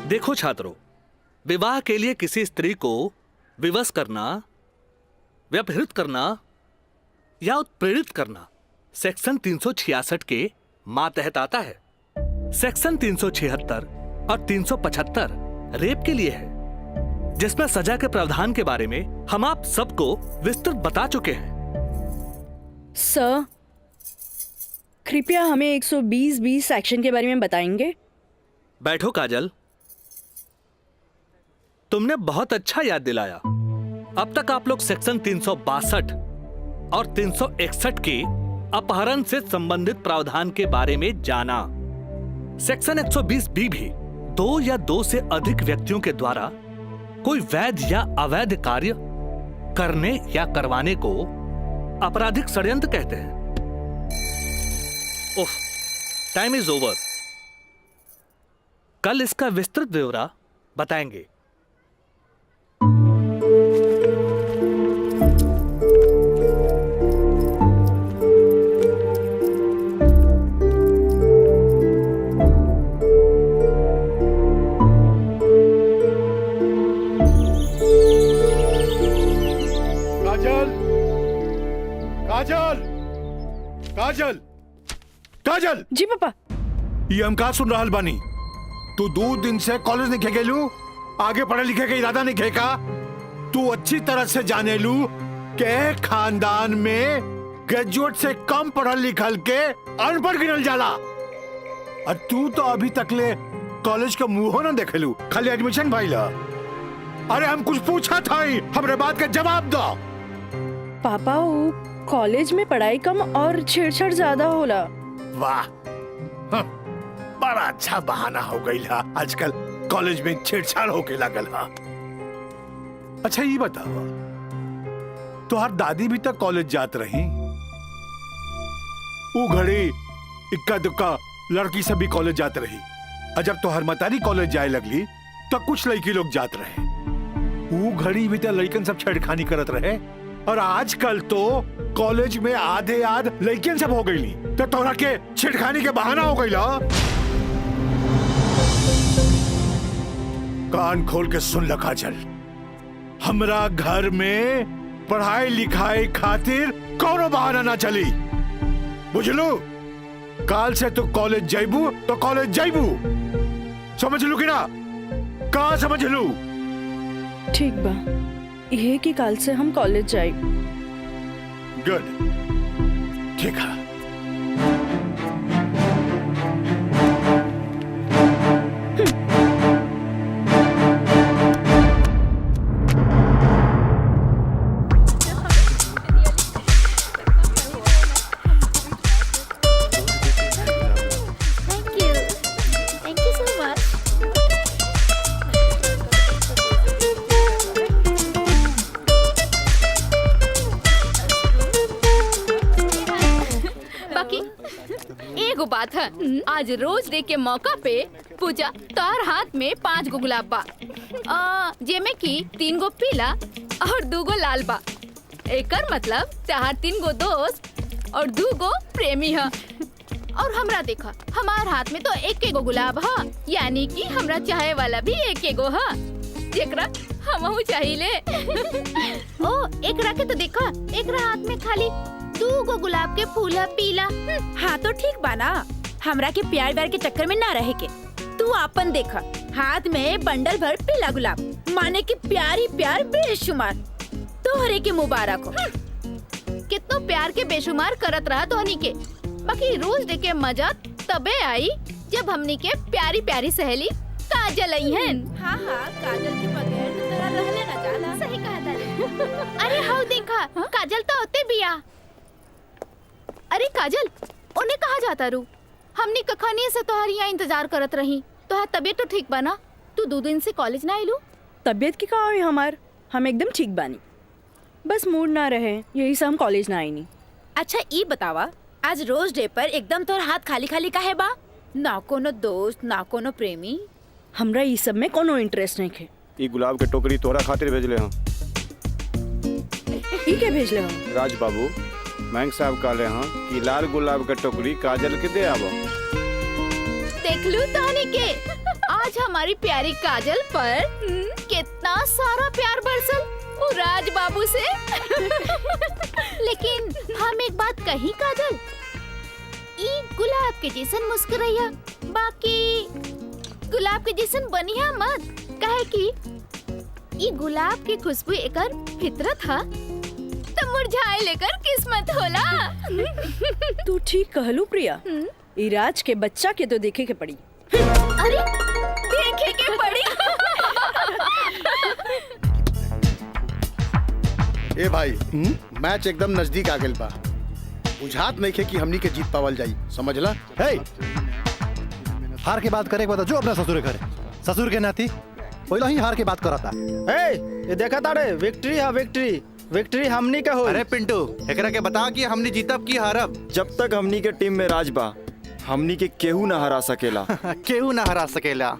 देखो छात्रों, विवाह के लिए किसी स्त्री को विवश करना, व्यभिचारित करना या उत्प्रेरित करना सेक्शन 366 के मातहत आता है। सेक्शन 376 और 375 रेप के लिए है, जिसमें सजा के प्रावधान के बारे में हम आप सबको विस्तृत बता चुके हैं। सर, कृपया हमें 120(b) सेक्शन के बारे में बताएंगे? बैठो काजल, तुमने बहुत अच्छा याद दिलाया। अब तक आप लोग सेक्शन 362 और 361 के अपहरण से संबंधित प्रावधान के बारे में जाना। सेक्शन 120(b) भी 2 या 2 से अधिक व्यक्तियों के द्वारा कोई वैध या अवैध कार्य करने या करवाने को आपराधिक षड्यंत्र कहते हैं। ओह, टाइम इज ओवर। कल इसका विस्तृत ब्यौरा बताएंगे। काजल, काजल, काजल। जी पापा। ये हम का सुन रहल बानी? तू 2 दिन से कॉलेज नहीं गेलू, आगे पढ़े लिखे के इरादा नहीं का? तू अच्छी तरह से जाने लू के खानदान में ग्रेजुएट से कम पढ़ल लिखल के अनपढ़ गिनल जाला। और तू तो अभी तक ले कॉलेज का मुंह न देखेलू, खाली एडमिशन भइला। अरे हम कुछ पूछा था, हमरे बात का जवाब दो। पापा, वो कॉलेज में पढ़ाई कम और छेड़छाड़ ज्यादा होला। वाह, बड़ा अच्छा बहाना हो गई है। आजकल कॉलेज में छेड़छाड़ होके लागल है। अच्छा ये बताओ, तुहार दादी भी तक कॉलेज जात रही? वो घड़ी इक्का दुक्का लड़की से भी कॉलेज जात रही। और जब तुहार मतारी कॉलेज जाए लगली तो कुछ लड़की लोग जात रहे। वो घड़ी भी तो लड़कन सब छेड़खानी करत रहे। और आजकल तो कॉलेज में आधे आध लड़कियन सब हो गई, तो तोरा के छेड़खानी के बहाना हो गई। कान खोल के सुन ल काजल, हमरा घर में पढ़ाई लिखाई खातिर कोनो बहाना ना चली, बुझलू? काल से तू कॉलेज जाइबू तो कॉलेज जाइबू, समझ लू कि ना? का समझ लू? ठीक बा, ये कि काल से हम कॉलेज जाए। गुड, ठीक है। बात है, आज रोज डे के मौका पे पूजा तोहर हाथ में 5 गो गुलाब बा, जेमे की 3 गो पीला और 2 गो लाल बा। एकर मतलब तोहर 3 गो दोस्त और 2 गो प्रेमी है। और हमरा देखा, हमार हाथ में तो 1 गो गुलाब है, यानी कि हमरा चाहे वाला भी 1 गो है, जेकरा हमहू चाहिए। ओ, एकरा के तो देखा, एकरा हाथ में खाली 2 गो गुलाब के फूल है, पीला। हाँ तो ठीक बाना, हमरा के प्यार व्यार के चक्कर में ना रहे के। तू आपन देखा, हाथ में बंडल भर पीला गुलाब, माने कि प्यार ही प्यार बेशुमार। तोहरे के मुबारक हो। कितना प्यार के बेशुमार करत रहा तोहनी के, बाकी रोज डे के मजा तबे आई जब हमनी के प्यारी प्यारी सहेली काजल आई है। हाँ हाँ, काजल के बगैर तो तेरा रहले ना जाला। सही कहा था। अरे हाउ देखा, काजल तो होते बिया। अरे काजल, उन्हें कहा जाता रू? हमनी कखानी से तोहार यहाँ इंतजार करत रही। तोहार तबीयत तो ठीक बना? तू 2 दिन से कॉलेज ना आइलू? तबीयत की कहा है हमार, हम एकदम ठीक बानी, बस मूड ना रहे, यही से हम कॉलेज ना आई नहीं। अच्छा ये बतावा, आज रोज डे पर एकदम तोर हाथ खाली खाली काहे बा? ना कोनो दोस्त ना कोनो प्रेमी? हमरा ई सब में कोनो इंटरेस्ट नहीं है। ई गुलाब के टोकरी तोरा खातिर भेजले हूँ। ई के भेजले हो? राज बाबू महंग साहब कहले हैं कि लाल गुलाब के टोकरी काजल के दे आवो। देख लू तहनी के, आज हमारी प्यारी काजल पर कितना सारा प्यार बरसल वो राज बाबू से। लेकिन हम एक बात कही काजल, ई गुलाब के जैसन मुस्कुराइया, बाकी गुलाब के जैसन बनिया मत, काहे कि ई गुलाब की खुशबू एकर फितरत हा, तो मुरझाए लेकर किस्मत होला। तू ठीक कहलू प्रिया, ई राज के बच्चा के तो देखे के पड़ी। अरे देखे के पड़ी। ए भाई मैच एकदम नजदीक आ गइल बा। बुझात नहीं खे कि हमनी के जीत पावल जाई, समझला? हे, हार के बात करे के बाद जो अपना ससुर करे, ससुर के नाती पहले ही हार के बात करता। ए, ये देखा तारे विक्ट्री है, विक्ट्री विक्ट्री हमनी का हो। अरे पिंटू, एकरा के बता कि हमनी जीतब की हारब। जब तक हमनी के टीम में राज बा, हमनी के केहू ना हरा सकेला। केहू ना हरा सकेला।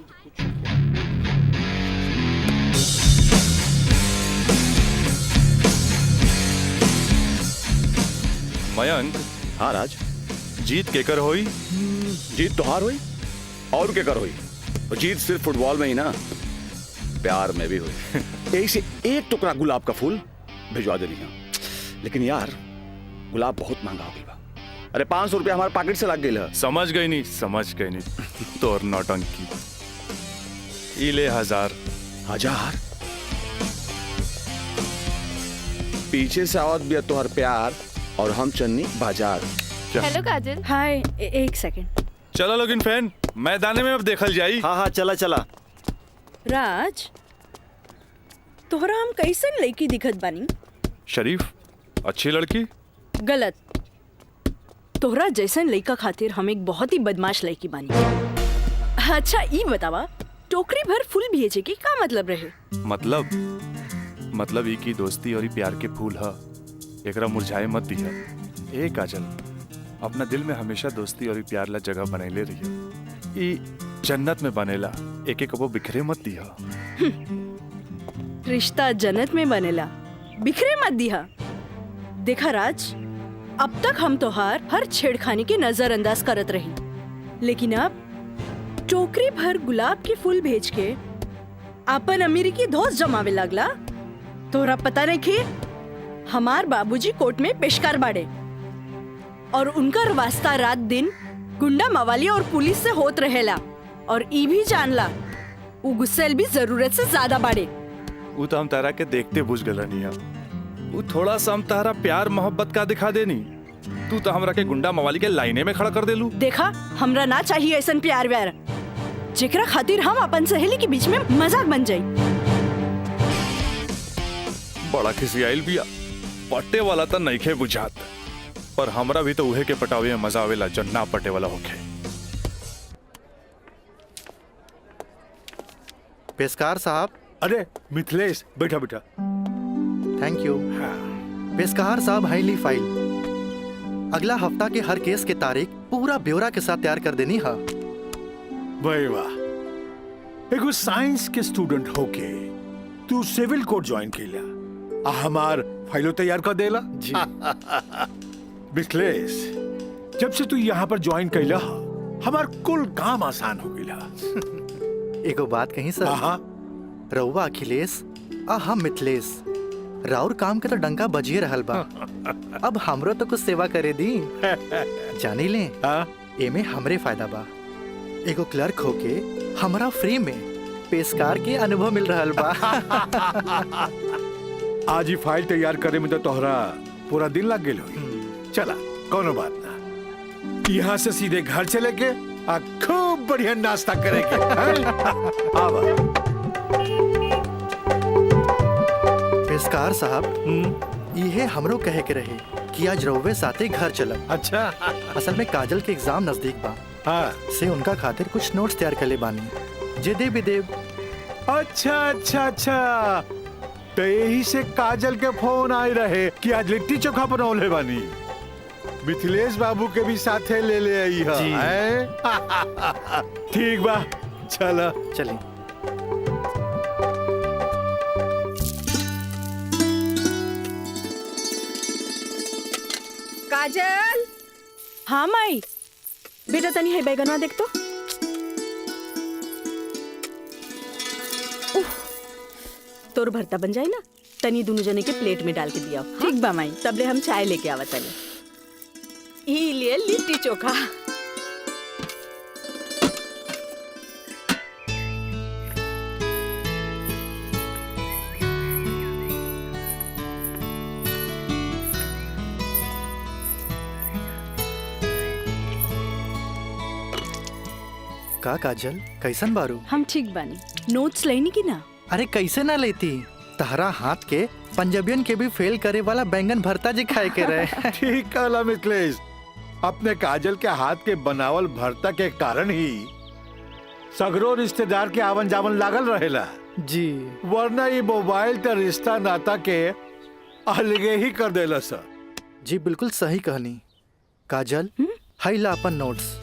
मयंक, हाँ राज, जीत केकर होई? जीत तो हार हुई और के कर हुई। और जीत सिर्फ फुटबॉल में ही ना, प्यार में भी हुई। यही से एक टुकड़ा गुलाब का फूल भिजवा दे रही हूँ। लेकिन यार गुलाब बहुत महंगा हो गया। अरे 500 रुपया हमारे पॉकेट से लग गई। समझ गई नहीं तोर नौटंकी। ई ले 1000। पीछे से आवत भी तोहर प्यार और हम चन्नी बाजार। हेलो काजल। हाय, एक सेकंड। चलो लोगिन फैन, मैदाने में अब देखल जाई। हाँ हाँ चला चला। राज, तोहरा हम कैसन लड़की दिखत बानी? शरीफ, अच्छी लड़की। गलत। तोहरा जैसन लड़का खातिर हम एक बहुत ही बदमाश लड़की बानी। अच्छा ई बतावा, टोकरी भर फूल भेजे के का मतलब रहे? मतलब ई की दोस्ती और ई प्यार के फूल ह, एकरा मुरझाए मत दिया। ए काजल, अपना दिल में हमेशा दोस्ती और ई प्यार ला जगह बनैले रहिया। ई जन्नत में बनेला, एक एक वो बिखरे मत दिया। रिश्ता जन्नत में बनेला, बिखरे मत दिया। देखा राज, अब तक हम तोहार हर छेड़खानी के नजरअंदाज करत रही, लेकिन अब टोकरी भर गुलाब के फूल भेज के अपन अमेरिकी दोस्त जमावे लगला। तोहरा पता नहीं कि हमार बाबूजी कोर्ट में पेशकार बाड़े और उनका वास्ता रात दिन गुंडा मवाली और पुलिस से होत रहेला, और ई भी जानला वो गुस्सेल भी जरूरत से ज्यादा बाड़े। वो तो हम तारा के देखते बुझ गल रही। वो थोड़ा सा हम तारा प्यार मोहब्बत का दिखा देनी, तू तो हमरा के गुंडा मवाली के लाइने में खड़ा कर देलू। देखा, हमरा ना चाहिए ऐसन प्यार व्यार जेकरा खातिर हम अपन सहेली के बीच में मजाक बन जाई। बड़ा खिसियाइल बिया, पट्टे वाला तो नइखे बुझात, पर हमरा भी तो उहे के पटावे में मजा आवेला जब ना पटे वाला होखे। पेशकार साहब। अरे मिथिलेश, बैठा बेटा। Thank you. पेशकार साहब, हाईली फाइल अगला हफ्ता के हर केस के तारीख पूरा ब्यौरा के साथ तैयार कर देनी है। भाई वाह, एगो साइंस के स्टूडेंट होके तू सिविल कोर्ट ज्वाइन केला, आ हमार फाइलो तैयार कर देला जी। मिथिलेश, जब से तू यहाँ पर ज्वाइन कैला, हमार कुल काम आसान हो गया। एगो बात कही सर, हाँ, रउआ अखिलेश आ हम मिथिलेश, राउर काम के तो डंका बजिए रहल बा। अब हमरो तो कुछ सेवा करे दी। जानी ले, हाँ? एमे हमरे फायदा बा। एगो क्लर्क होके हमरा फ्री में पेशकार के अनुभव मिल रहल बा। आज ही फाइल तैयार करे में तो तोहरा पूरा दिन लग गेल होई। चला, कोनो बात ना, यहाँ से सीधे घर चले के आ खूब बढ़िया नाश्ता करेंगे। आवा। पेशकार साहब, ये हमरो कहे के रहे कि आज रउवे साथे घर चलब। अच्छा। असल में काजल के एग्जाम नजदीक बा, हाँ, से उनका खातिर कुछ नोट्स तैयार कर ले बानी, जे दे भी देव। अच्छा अच्छा अच्छा, तो यही से काजल के फोन आए रहे कि आज लिट्टी चोखा बनौले बानी। मिथिलेश बाबू के भी साथे ले ले आई जी। है। ठीक बा, चला चलिए। काजल। हाँ माई, बेटा तनी है बैगनवा देख तो। तोर भरता बन जाए ना, तनी दोनों जने के प्लेट में डाल के दिया। ठीक बा माई, तबले हम चाय लेके आवा तनी। ई लिए लिट्टी चोखा। का काजल, कैसन बारू? हम ठीक बानी। नोट्स लेनी की ना? अरे कैसे ना लेती, तहरा हाथ के पंजाबियन के भी फेल करे वाला बैंगन भरता जी खाए के रहे। ठीक कहला मिथिलेश, अपने काजल के हाथ के बनावल भरता के कारण ही सगरो रिश्तेदार के आवन जावन लागल रहेला जी। वरना ये मोबाइल ते रिश्ता नाता के अलगे ही कर देला सर। जी बिल्कुल सही कहनी। काजल, हाई ला अपन नोट्स।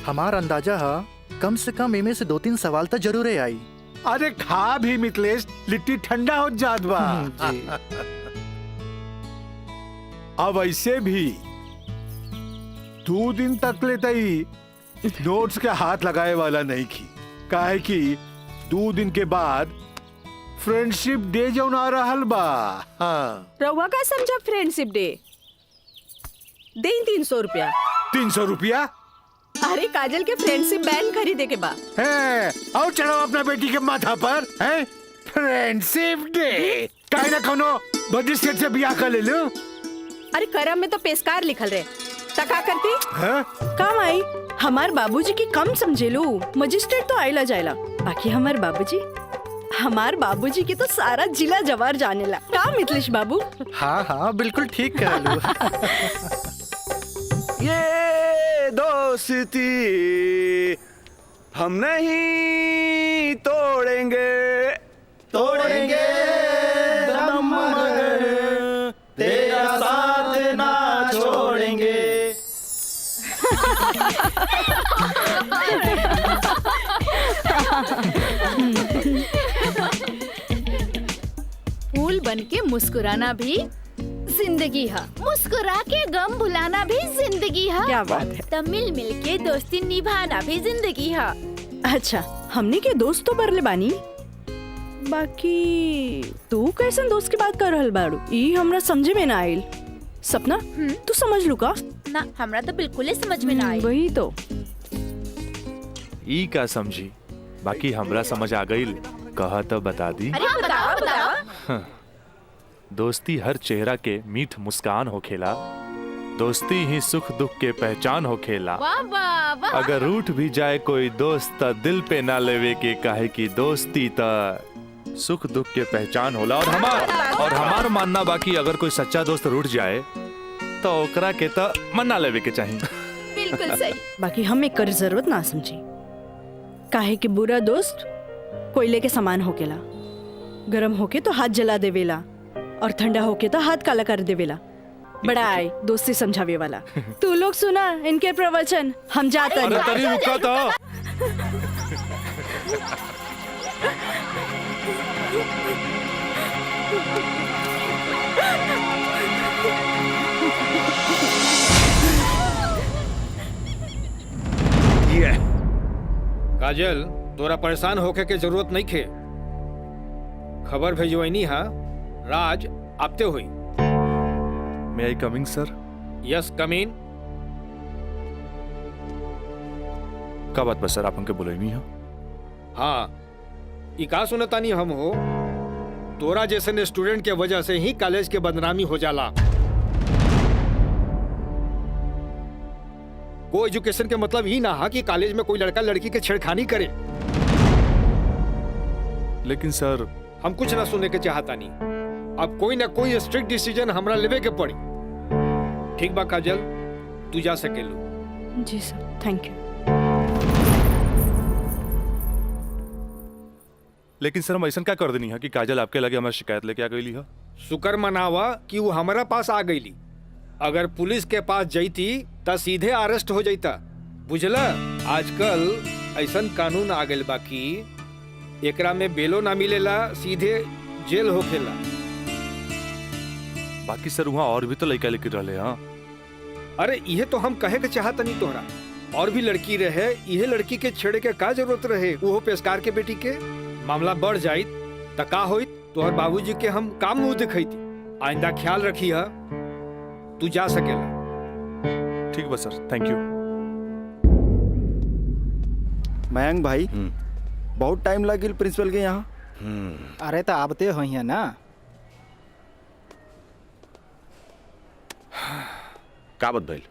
हमार अंदाजा है कम से कम इमे से 2-3 सवाल तो जरूर आई। अरे खा भी मिथिलेश, लिट्टी ठंडा हो जात बा। जी। अब ऐसे भी 2 दिन तक ले तई नोट्स के हाथ लगाए वाला नहीं की, काहे कि 2 दिन के बाद फ्रेंडशिप डे जौन आ रहल बा। हाँ। रउआ का समझा फ्रेंडशिप डे? दे 300 रुपया। 300 रुपया? अरे काजल के फ्रेंडशिप बैंड खरीदे के बा। है और चढ़ाओ अपना बेटी के माथा पर है फ्रेंडशिप डे। काहे ना कोनो बड़ी सेठ से बियाह कर ले लो। अरे करम में तो पेशकार लिखल रहे, तका करती है? काम आई। हमार बाबूजी की कम समझेलू, मजिस्ट्रेट तो आइला जाइला, बाकी हमार बाबूजी की तो सारा जिला जवार जानेला। का मिथिलेश बाबू? हाँ हाँ बिल्कुल ठीक कहलू। ये दोस्ती हम नहीं तोड़ेंगे, तोड़ेंगे दम मगर तेरा साथ ना छोड़ेंगे। फूल बन के मुस्कुराना भी जिंदगी है, मुस्कुरा के गम भुलाना भी जिंदगी है। क्या बात है। तब मिल मिल के दोस्ती निभाना भी जिंदगी है। अच्छा, हमने के दोस्त तो बरले बानी, बाकी तू कैसन दोस्त की बात कर रहल बाड़ू? ई हमरा समझे में ना आइल। सपना, तू समझ लू का? ना, हमरा तो बिल्कुल ही समझ में ना आई। वही तो। ई का समझी, बाकी हमरा समझ आ गई। कहा तो बता दी। अरे बताओ। दोस्ती हर चेहरा के मीठ मुस्कान होखेला, दोस्ती ही सुख दुख के पहचान होखेला। वाह वाह वाह। अगर रूठ भी जाए कोई दोस्त त दिल पे ना लेवे के, काहे की दोस्ती त सुख दुख के पहचान होला। और हमार मानना बाकी अगर कोई सच्चा दोस्त रूठ जाए तो ओकरा के त मना लेवे के चाहिए। बिल्कुल सही। बाकी हम एक कर जरूरत ना समझी, काहे कि बुरा दोस्त कोयले के समान होकेला। गरम होके तो हाथ जला देवेला और ठंडा होके तो हाथ काला कर देवेला। बड़ा आए दोस्ती समझावे वाला। तू लोग सुना इनके प्रवचन, हम जाते अरे तनी रुका तो। ये काजल, तोरा परेशान होके के जरूरत नहीं खे। खबर भेजवैनी हा, राज आपते हुई। May I coming sir? Yes come in. का बात बस सर, आप हमके बुलाई नहीं हो? हाँ, ई का सुनतानी हम हो, तोरा जैसे स्टूडेंट के वजह से ही कॉलेज के बदनामी हो जाला। को एजुकेशन के मतलब ही ना हा कि कॉलेज में कोई लड़का लड़की के छेड़खानी करे। लेकिन सर, हम कुछ ना सुनने के चाहता नहीं। अब कोई ना कोई स्ट्रिक्ट डिसीजन हमरा लेवे के पड़ी। ठीक बा काजल, तू जा सकेलू। जी सर, थैंक यू। लेकिन सर हम ऐसा क्या कर देनी है कि काजल आपके लगे हमारी शिकायत लेके आ गई है? शुक्र मनावा कि वो हमारा पास आ गईली। अगर पुलिस के पास जईती त सीधे अरेस्ट हो जाता। बुझला, आजकल ऐसा कानून आ गइल बा कि एकरा में बेलो ना मिलेला, सीधे जेल होखेला। बाकी सर वहाँ और भी तो लड़का लेके रहले। हाँ, अरे ये तो हम कहे के चाहत नहीं तोहरा। और भी लड़की रहे, यह लड़की के छेड़े के का जरूरत रहे, वो पेशकार के बेटी के। मामला बढ़ जाई त का होई? तोहर बाबूजी के हम काम मुंह दिखैती। आइंदा ख्याल रखी है, तू जा सकेला। ठीक बा सर, थैंक यू। मयंक भाई बहुत टाइम लगिल प्रिंसिपल के यहाँ। अरे तो आबते हो यहाँ ना। का बात भइल?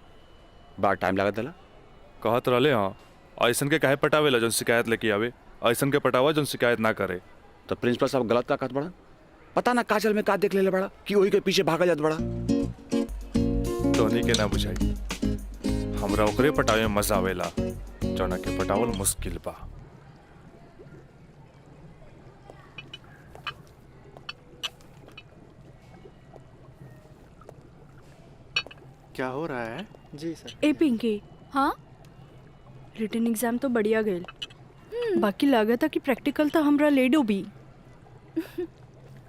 बड़ा टाइम लागत दला। कहत रहले हाँ, ऐसन के काहे पटावेला जौन शिकायत लेके आवे, ऐसन के पटावा जौन शिकायत ना करे। तो प्रिंसिपल साहब गलत का कहत बड़ा? पता ना काजल में का देख लेले बड़ा कि वही के पीछे भागा जात बड़ा। तोहनी के ना बुझाई, हमरा ओकरे पटावे में मजा आवेला जौना के पटावल मुश्किल बा। क्या हो रहा है? जी सर। ए पिंकी, हाँ रिटन एग्जाम तो बढ़िया गए, बाकी लागत है कि प्रैक्टिकल तो हमरा ले डूबी।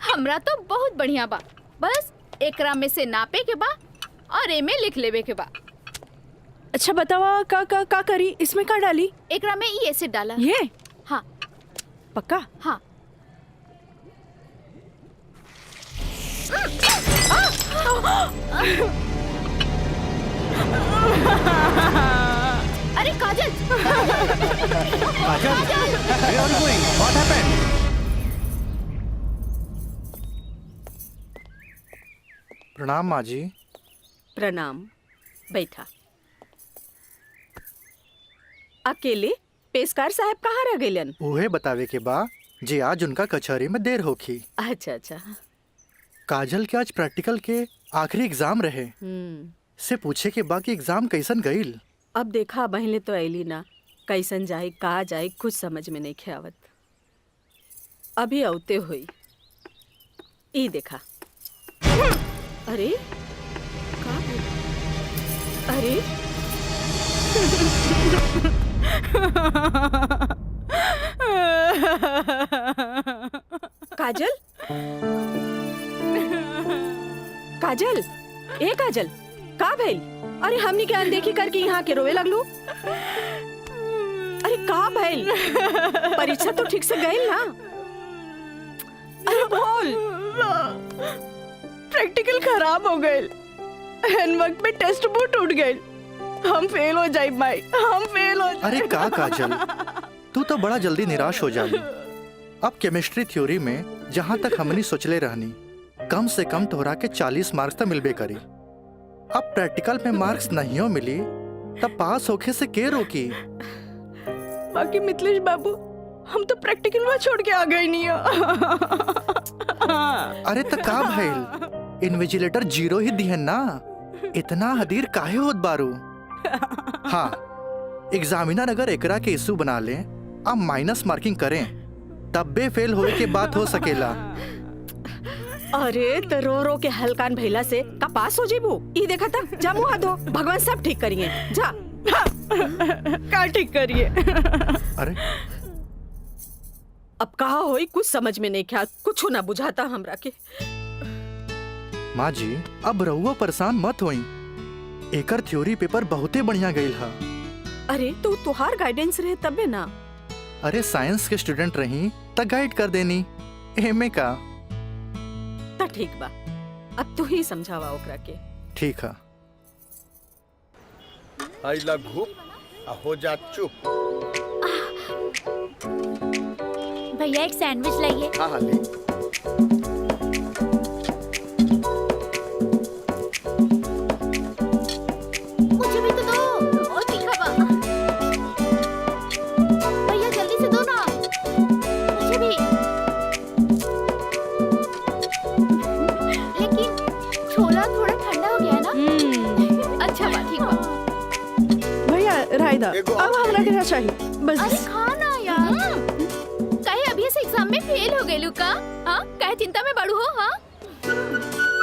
हमरा तो बहुत बढ़िया बा, बस एकरा में से नापे के बा और एमे लिख लेवे के बा। अच्छा बतावा का करी, इसमें का डाली? एकरा में ई एसिड डाला। ये हाँ पक्का? हाँ। अरे काजल, प्रणाम माँ जी। प्रणाम, बैठा। अकेले पेशकार साहब कहाँ रह गइलन? उहे बतावे के बा जे आज उनका कचहरी में देर होखी। अच्छा अच्छा। काजल के आज प्रैक्टिकल के आखिरी एग्जाम रहे, से पूछे के बा कि एग्जाम कैसन गईल। अब देखा बहले तो ऐली ना, कैसन जाए कहा जाए कुछ समझ में नहीं ख्यावत। अभी औते हुई ई देखा। अरे का? अरे काजल, काजल, ए काजल, का भइल? अरे हमनी के अनदेखी करके यहाँ के रोवे लगलू। अरे का भइल? परीक्षा तो ठीक से गई ना? अरे बोल। प्रैक्टिकल खराब हो गए, एन वक्त में टेस्ट बुक टूट गए। हम फेल हो जाए माई, हम फेल हो जाए। अरे का काजल, तू तो बड़ा जल्दी निराश हो जाली। अब केमिस्ट्री थ्योरी में जहाँ तक हमनी सोचले रहनी, कम से कम तोहरा के 40 मार्क्स तो मिलबे करी। अब प्रैक्टिकल में मार्क्स नहीं मिली तब पास होके से के रोकी? बाकी मिथिलेश बाबू, हम तो प्रैक्टिकल में छोड़ के आ गए नहीं। अरे तो का भइल? इन्विजिलेटर 0 ही दिहन ना, इतना हदीर काहे होत बारू? हाँ, एग्जामिनर अगर एकरा के इशू बना ले, अब माइनस मार्किंग करें, तब बे फेल होए के बात हो सकेला। अरे तो रो रो के हलकान भैला से का पास हो जेबू? ई देखा था, जा मुँह धो, भगवान सब ठीक करिए। जा। का ठीक करिए? अरे अब कहा होई कुछ समझ में नहीं ख्याल, कुछ ना बुझाता हमरा के। माँ जी, अब रहुआ परेशान मत होई, एकर थ्योरी पेपर बहुते बढ़िया गईल हा। अरे तो तुहार गाइडेंस रहे तबे ना। अरे साइंस के स्टूडेंट रही त गाइड कर देनी, एमे का। ता ठीक बा, अब तू ही समझावा ओकरा के। ठीक है। आई लघु हो जा चुप। भैया एक सैंडविच लाइए। हाँ हाँ ले। मुझे भी तो दो, और तीखा बा। भैया जल्दी से दो ना, मुझे भी। लेकिन छोला थोड़ा ठंडा हो गया है ना? अच्छा बा, ठीक बा। भैया रायदा, अब हमरा के चाहिए बस। अरे खाना यार, कहे अभी से एग्जाम में फेल हो गए का? हाँ, कहे चिंता में बड़ू हो? हाँ,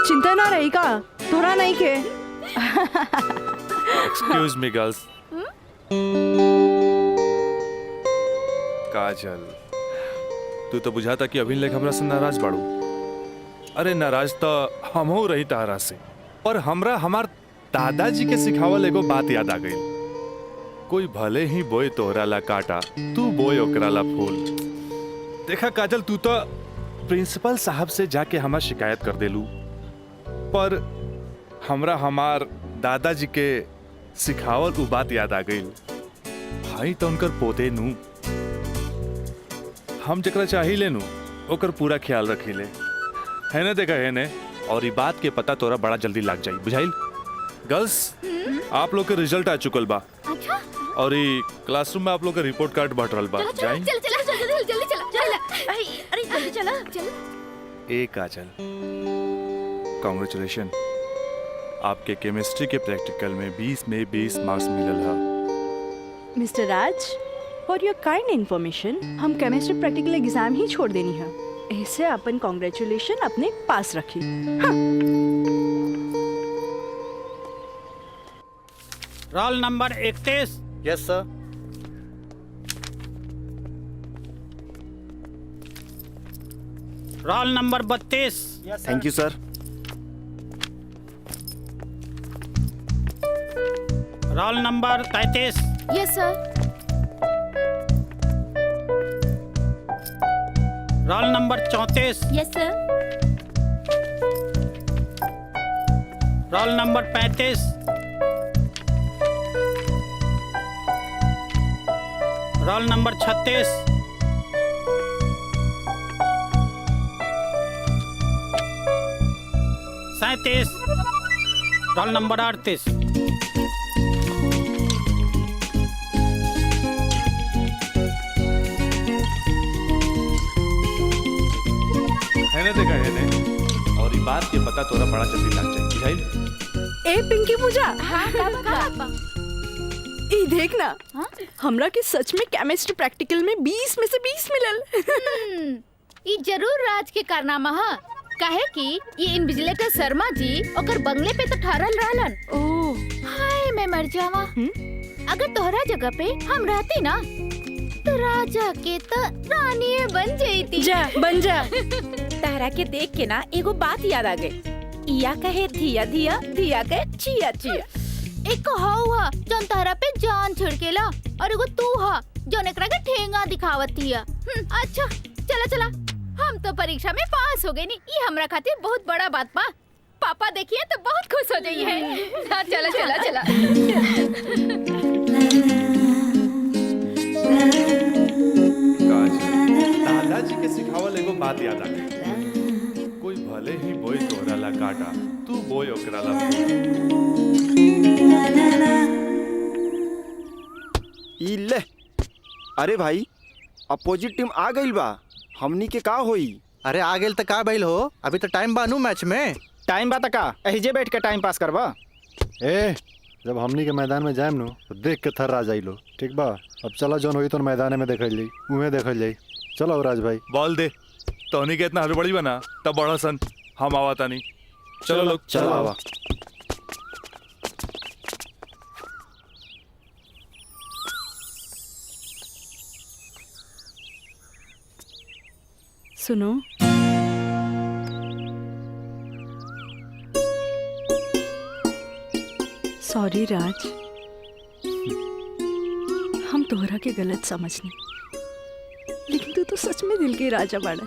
चिंता ना रही का, थोड़ा नहीं के। Excuse me girls. काजल, तू तो बुझाता कि अभी लेख हमरा से नाराज बाड़ू। अरे नाराज तो हम हो रही तारा से, और हमरा हमार दादाजी के सिखावल एगो बात याद आ गई। कोई भले ही बोए तोहरा ला काटा, तू बोए ओकरा ला फूल। देखा काजल, तू तो प्रिंसिपल साहब से जाके हमार शिकायत कर देलू, पर हमरा हमार दादाजी के सिखावल उ बात याद आ गई। भाई तो उनकर पोते नू, हम जकरा चाही लेनू ओकर पूरा ख्याल रखी ले, है ना? देखा है ने, और ये बात के पता तोरा बड़ा जल्दी लग जाई, बुझाइल? गर्ल्स, आप लोग के रिजल्ट आ चुकल बा। अच्छा, और ये क्लासरूम में आप लोग का रिपोर्ट कार्ड बांट रहल बा। जाई चल चल जल्दी जल्दी चला। अरे जल्दी चला। ए काजल, कांग्रेचुलेशन, आपके केमिस्ट्री के प्रैक्टिकल में 20 में 20 मार्क्स मिलल है। Mister Raj, for your kind information, हम केमिस्ट्री प्रैक्टिकल एग्जाम ही छोड़ देनी है, ऐसे अपन कांग्रेचुलेशन अपने पास रखी। हाँ। Roll number 31। Yes sir. Roll number 32। Thank you sir. Roll number 33। Yes sir. Roll number 34। Yes sir. Roll number 35। Roll number 36। सैंतीस। Roll number 38। है ना? देखा है ने, और ये बात के पता तोरा बड़ा जल्दी लग जाए, बुझाइल? ए पिंकी पूजा, हाँ का ई देखना, हाँ? हमरा के सच में केमिस्ट्री प्रैक्टिकल में 20 में से 20 मिलल। ई जरूर राज के कारनामा है, काहे कि ये इन्विजिलेटर शर्मा जी ओकर बंगले पे तो ठहरल रहलन। ओह, हाय मैं मर जावा। अगर तोहरा जगह पे हम रहती ना, तो राजा के तो रानी बन जाती। जा बन जा। तारा के देख के ना एगो बात याद आ गई। इया कहे धिया धिया, धिया कहे चिया चिया। एक हुआ जौन तारा पे जान छिड़केला, और एगो तू हा जौन एकरा के ठेंगा दिखावत थिया। अच्छा चला चला, हम तो परीक्षा में पास हो गए नी, ये हमरा खातिर बहुत बड़ा बात बा। पापा देखिए तो बहुत खुश हो जाइए। हाँ चला चला चला। दादाजी के सिखावल एगो बात याद आ गई, कोई भले ही बोई तोहरा ला काटा, तू बोई ओकरा ला। ई ले, अरे भाई अपोजिट टीम आ गई बा, हमनी के का होई? अरे आ गेल त का भइल हो, अभी तो टाइम बानू मैच में। टाइम बा का एहिजे बैठ के टाइम पास करबा। ए, जब हमनी के मैदान में जाएम नु तो देख के थर्रा जाइलो, ठीक बा? अब चला जौन होई तो मैदान में देखल जाई, उहे देखल जाई। चलो राज भाई, बॉल दे। तोहनी के इतना हड़बड़ी बना तब बड़ा सन, हम आवाता नहीं। चलो लोग, चलो आवा। सुनो, सॉरी राज, हम तोहरा के गलत समझनी, लेकिन तू तो सच में दिल के राजा बाड़ा।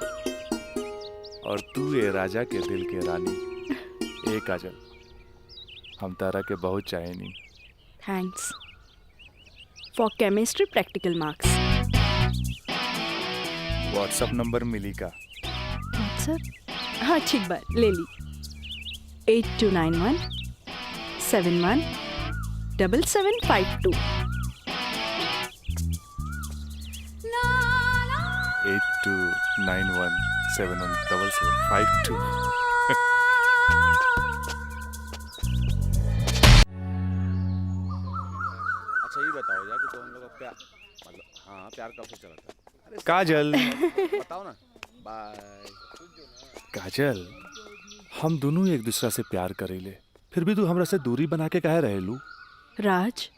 और तू ये राजा के दिल के रानी। ए काजल, हम तारा के बहुत चाहेनी। Thanks for chemistry practical marks. WhatsApp number मिली का? व्हाट्सएप? हाँ ठीक बा, ले ली। 8291 71 7752। 8291717752। अच्छा ये बताओ यार कि तो हम लोग का प्यार, मतलब हाँ प्यार कब से चला था? काजल, बताओ ना। बाय। काजल, हम दोनों एक दूसरा से प्यार करेले, फिर भी तू हमरा से दूरी बना के काहे रहेलू? राज,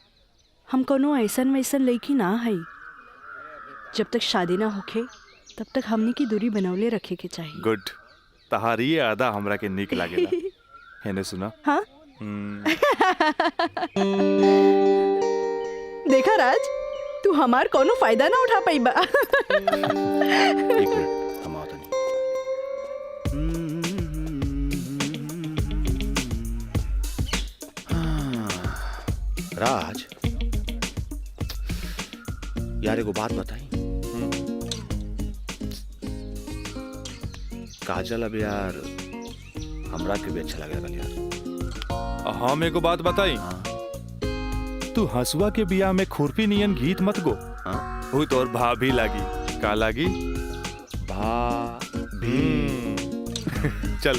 हम कोनो ऐसन वैसन लड़की ना है, जब तक शादी ना होखे तब तक हमने की दूरी बनौले रखे के चाहिए। गुड, तहारी ये आदा हमरा के निक लागेला। हैने सुना? हाँ? देखा राज, तू हमार कोनो फायदा ना उठा पाई बा। एक मिनट हम आता नहीं। राज यार एगो बात बताई। काजल अब यार हमरा के भी अच्छा लगे यार। हम एगो बात बताई। तू हसुआ के बिया में खुरपी नियन गीत मत गो। वो तो और भाभी लागी। का लागी? भाभी। चल।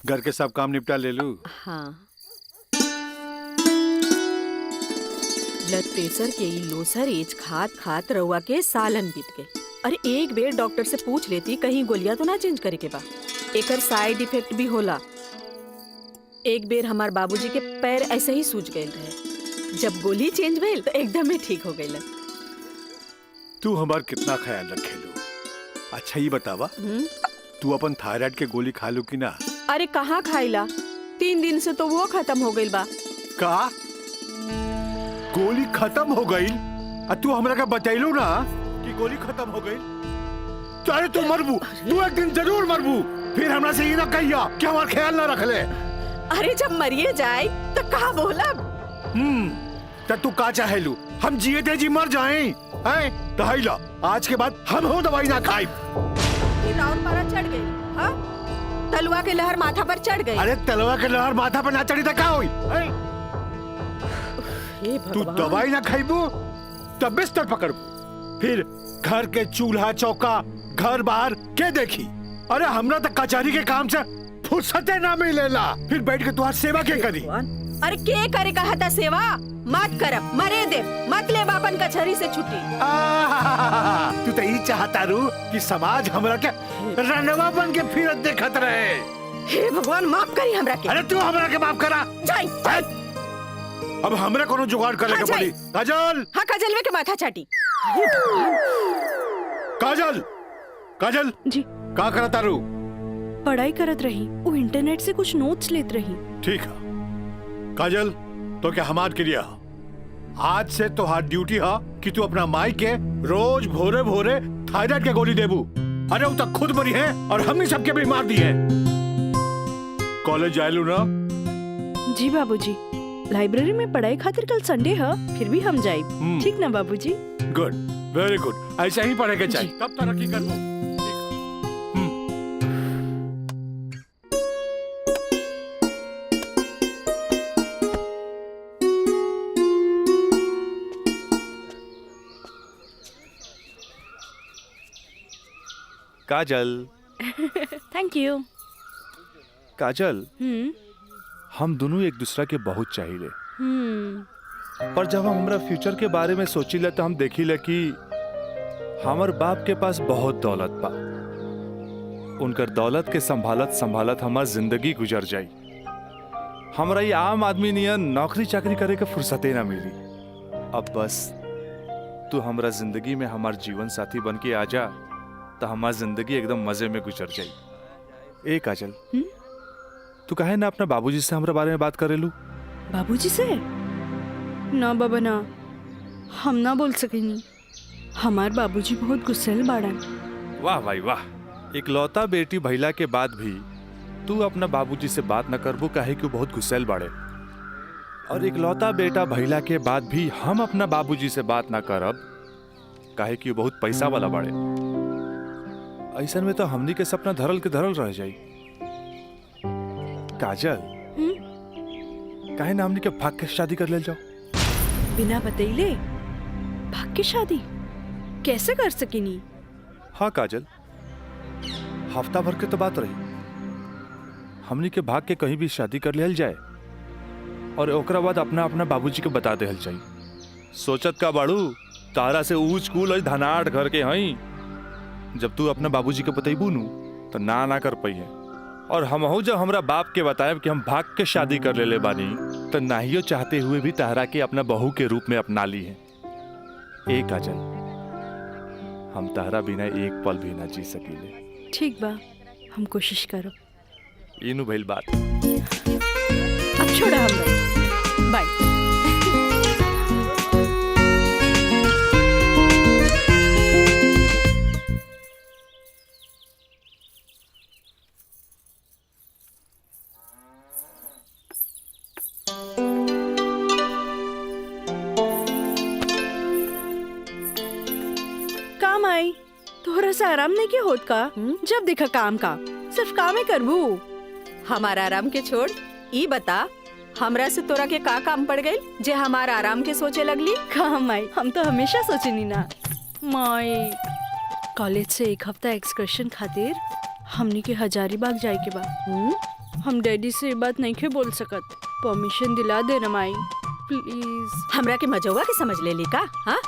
घर के सब काम निपटा ले लू। हाँ, ब्लड प्रेशर के ई लोसर एज खात खात रउआ के सालन बीत गए। अरे एक बेर डॉक्टर से पूछ लेती कहीं गोलियां तो ना चेंज करे के बा। एकर साइड इफेक्ट भी होला। एक बेर हमार बाबूजी के पैर ऐसे ही सूज गए रहे, जब गोली चेंज भेल तो एकदम ही ठीक हो गए। तू हमार कितना ख्याल रखेलू। अच्छा ये बतावा, तू अपन थायराइड के गोली खा लू कि ना? अरे कहाँ खाइला, 3 दिन से तो वो खत्म हो गई बा। का गोली खत्म हो गई? तू हमरा का बतैलू ना कि गोली खत्म हो गई। चाहे तू मरबू, तू एक दिन जरूर मरबू। फिर हमरा से ये ना कहिया कि हमार ख्याल ना रख ले। अरे जब मरिए जाए तो कहा बोला। तब तू का चाहेलू? हम जिए थे जी मर जाएं? हैं? दहाइला आज के बाद हम हो दवाई ना खाई। और मारा चढ़ गई। हाँ? तलवा के लहर माथा पर चढ़ गई। अरे तलवा के लहर माथा पर ना चढ़ी तो क्या हुई? तू दवाई ना खाइबू तब बिस्तर पकड़बू। फिर घर के चूल्हा चौका घर बाहर के देखी? अरे हमरा तो कचहरी के काम से फुर्सते ना मिलेला। फिर बैठ के तुम्हारी सेवा के करी? अरे के करे कहा था सेवा? मत करब, मरे दे, मत ले बापन कचहरी से छुट्टी। तू तो यही चाहता रू कि समाज हमरा के रनवा बन के फिरत देखत रहे। हे भगवान माफ करी हमरा के। अरे तू हमरा के माफ करा। जाई। अब हमरा कोनो जुगाड़ करे के पड़ी। काजल। हाँ काजलवे के माथा चाटी। काजल, काजल जी का करता रू? पढ़ाई करत रही, वो इंटरनेट से कुछ नोट्स लेत रही। ठीक है काजल, तो क्या हमार क्रिया आज से तो हाथ ड्यूटी है कि तू अपना माई के रोज भोरे भोरे थायराइड के गोली देबू। अरे वो तक खुद मरी है और हमने सबके भी मार दी है। कॉलेज जायलू ना? जी बाबूजी, लाइब्रेरी में पढ़ाई खातिर कल संडे है, फिर भी हम जाए। ठीक ना बाबूजी? Good, very good. ऐसा ही पढ़े के चाहिए, तब तरक्की करबू। काजल। Thank you. काजल, हम दोनों एक दूसरा के बहुत चाहिए। पर जब हम हमरा फ्यूचर के बारे में सोचिले तो हम देखिले कि हमार बाप के पास बहुत दौलत बा। उनकर दौलत के संभालत संभालत हमार जिंदगी गुजर जाई। हमरा ये आम आदमी नियन नौकरी चाकरी करे के फुर्सते ना मिली। अब बस तू हमरा जिंदगी में हमार जीवन साथी बन के आ जा तो हमार जिंदगी एकदम मजे में गुजर जाई। ए काजल, तू काहे ना अपना बाबूजी से हमरा बारे में बात करेलू? बाबूजी से? ना बाबा ना, हम ना बोल सकेनी। हमार बाबूजी बहुत गुस्सेल बाड़न। वाह भाई वाह, इकलौता बेटी भइला के बाद भी तू अपना बाबूजी से बात न करबू काहे कि बहुत गुस्सेल बाड़े। और इकलौता बेटा भइला के बाद भी हम अपना बाबूजी से बात ना करब काहे कि बहुत पैसा वाला बाड़े। ऐसन में तो हमनी के सपना धरल के धरल रह जाई। काजल, काहे ना हमनी के भाग के शादी कर ले जाओ? बिना बतैले भाग के शादी कैसे कर सकेनी? हाँ काजल, हफ्ता भर के तो बात रही। हमनी के भाग के कहीं भी शादी कर लेल जाए और ओकरा बाद अपना अपना बाबूजी के बता देहल जाई। सोचत का बाड़ू तारा से ऊंच कूल और धनाट घर के हई, जब तू अपना बाबूजी के बतैबू नु तो ना कर पाई है। और हमहू जब हमरा बाप के बताएब कि हम भाग के शादी कर लेले बानी तो नाहियो चाहते हुए भी तारा के अपना बहू के रूप में अपना ली है। ए काजल, हम तारा बिना एक पल भी ना जी सकीले। ठीक बा, हम कोशिश करब। इनु भइल बात। अब छोड़ा हमरा, बाय। काम आई तोहरा से आराम नहीं के होत का? जब देखा काम का सिर्फ काम ही करबू। हमारा आराम के छोड़, ई बता हमरा से तोरा के का काम पड़ गई जे हमारा आराम के सोचे लगली? काम आई, हम तो हमेशा सोचनी ना माई। कॉलेज से एक हफ्ता एक्सकर्शन खातिर हमनी के हजारीबाग जाए के बा। हम डैडी से ये बात नहीं के बोल सकत, परमिशन दिला दे ना माई प्लीज। हमरा के मजौवा के समझ ले ली का? हाँ,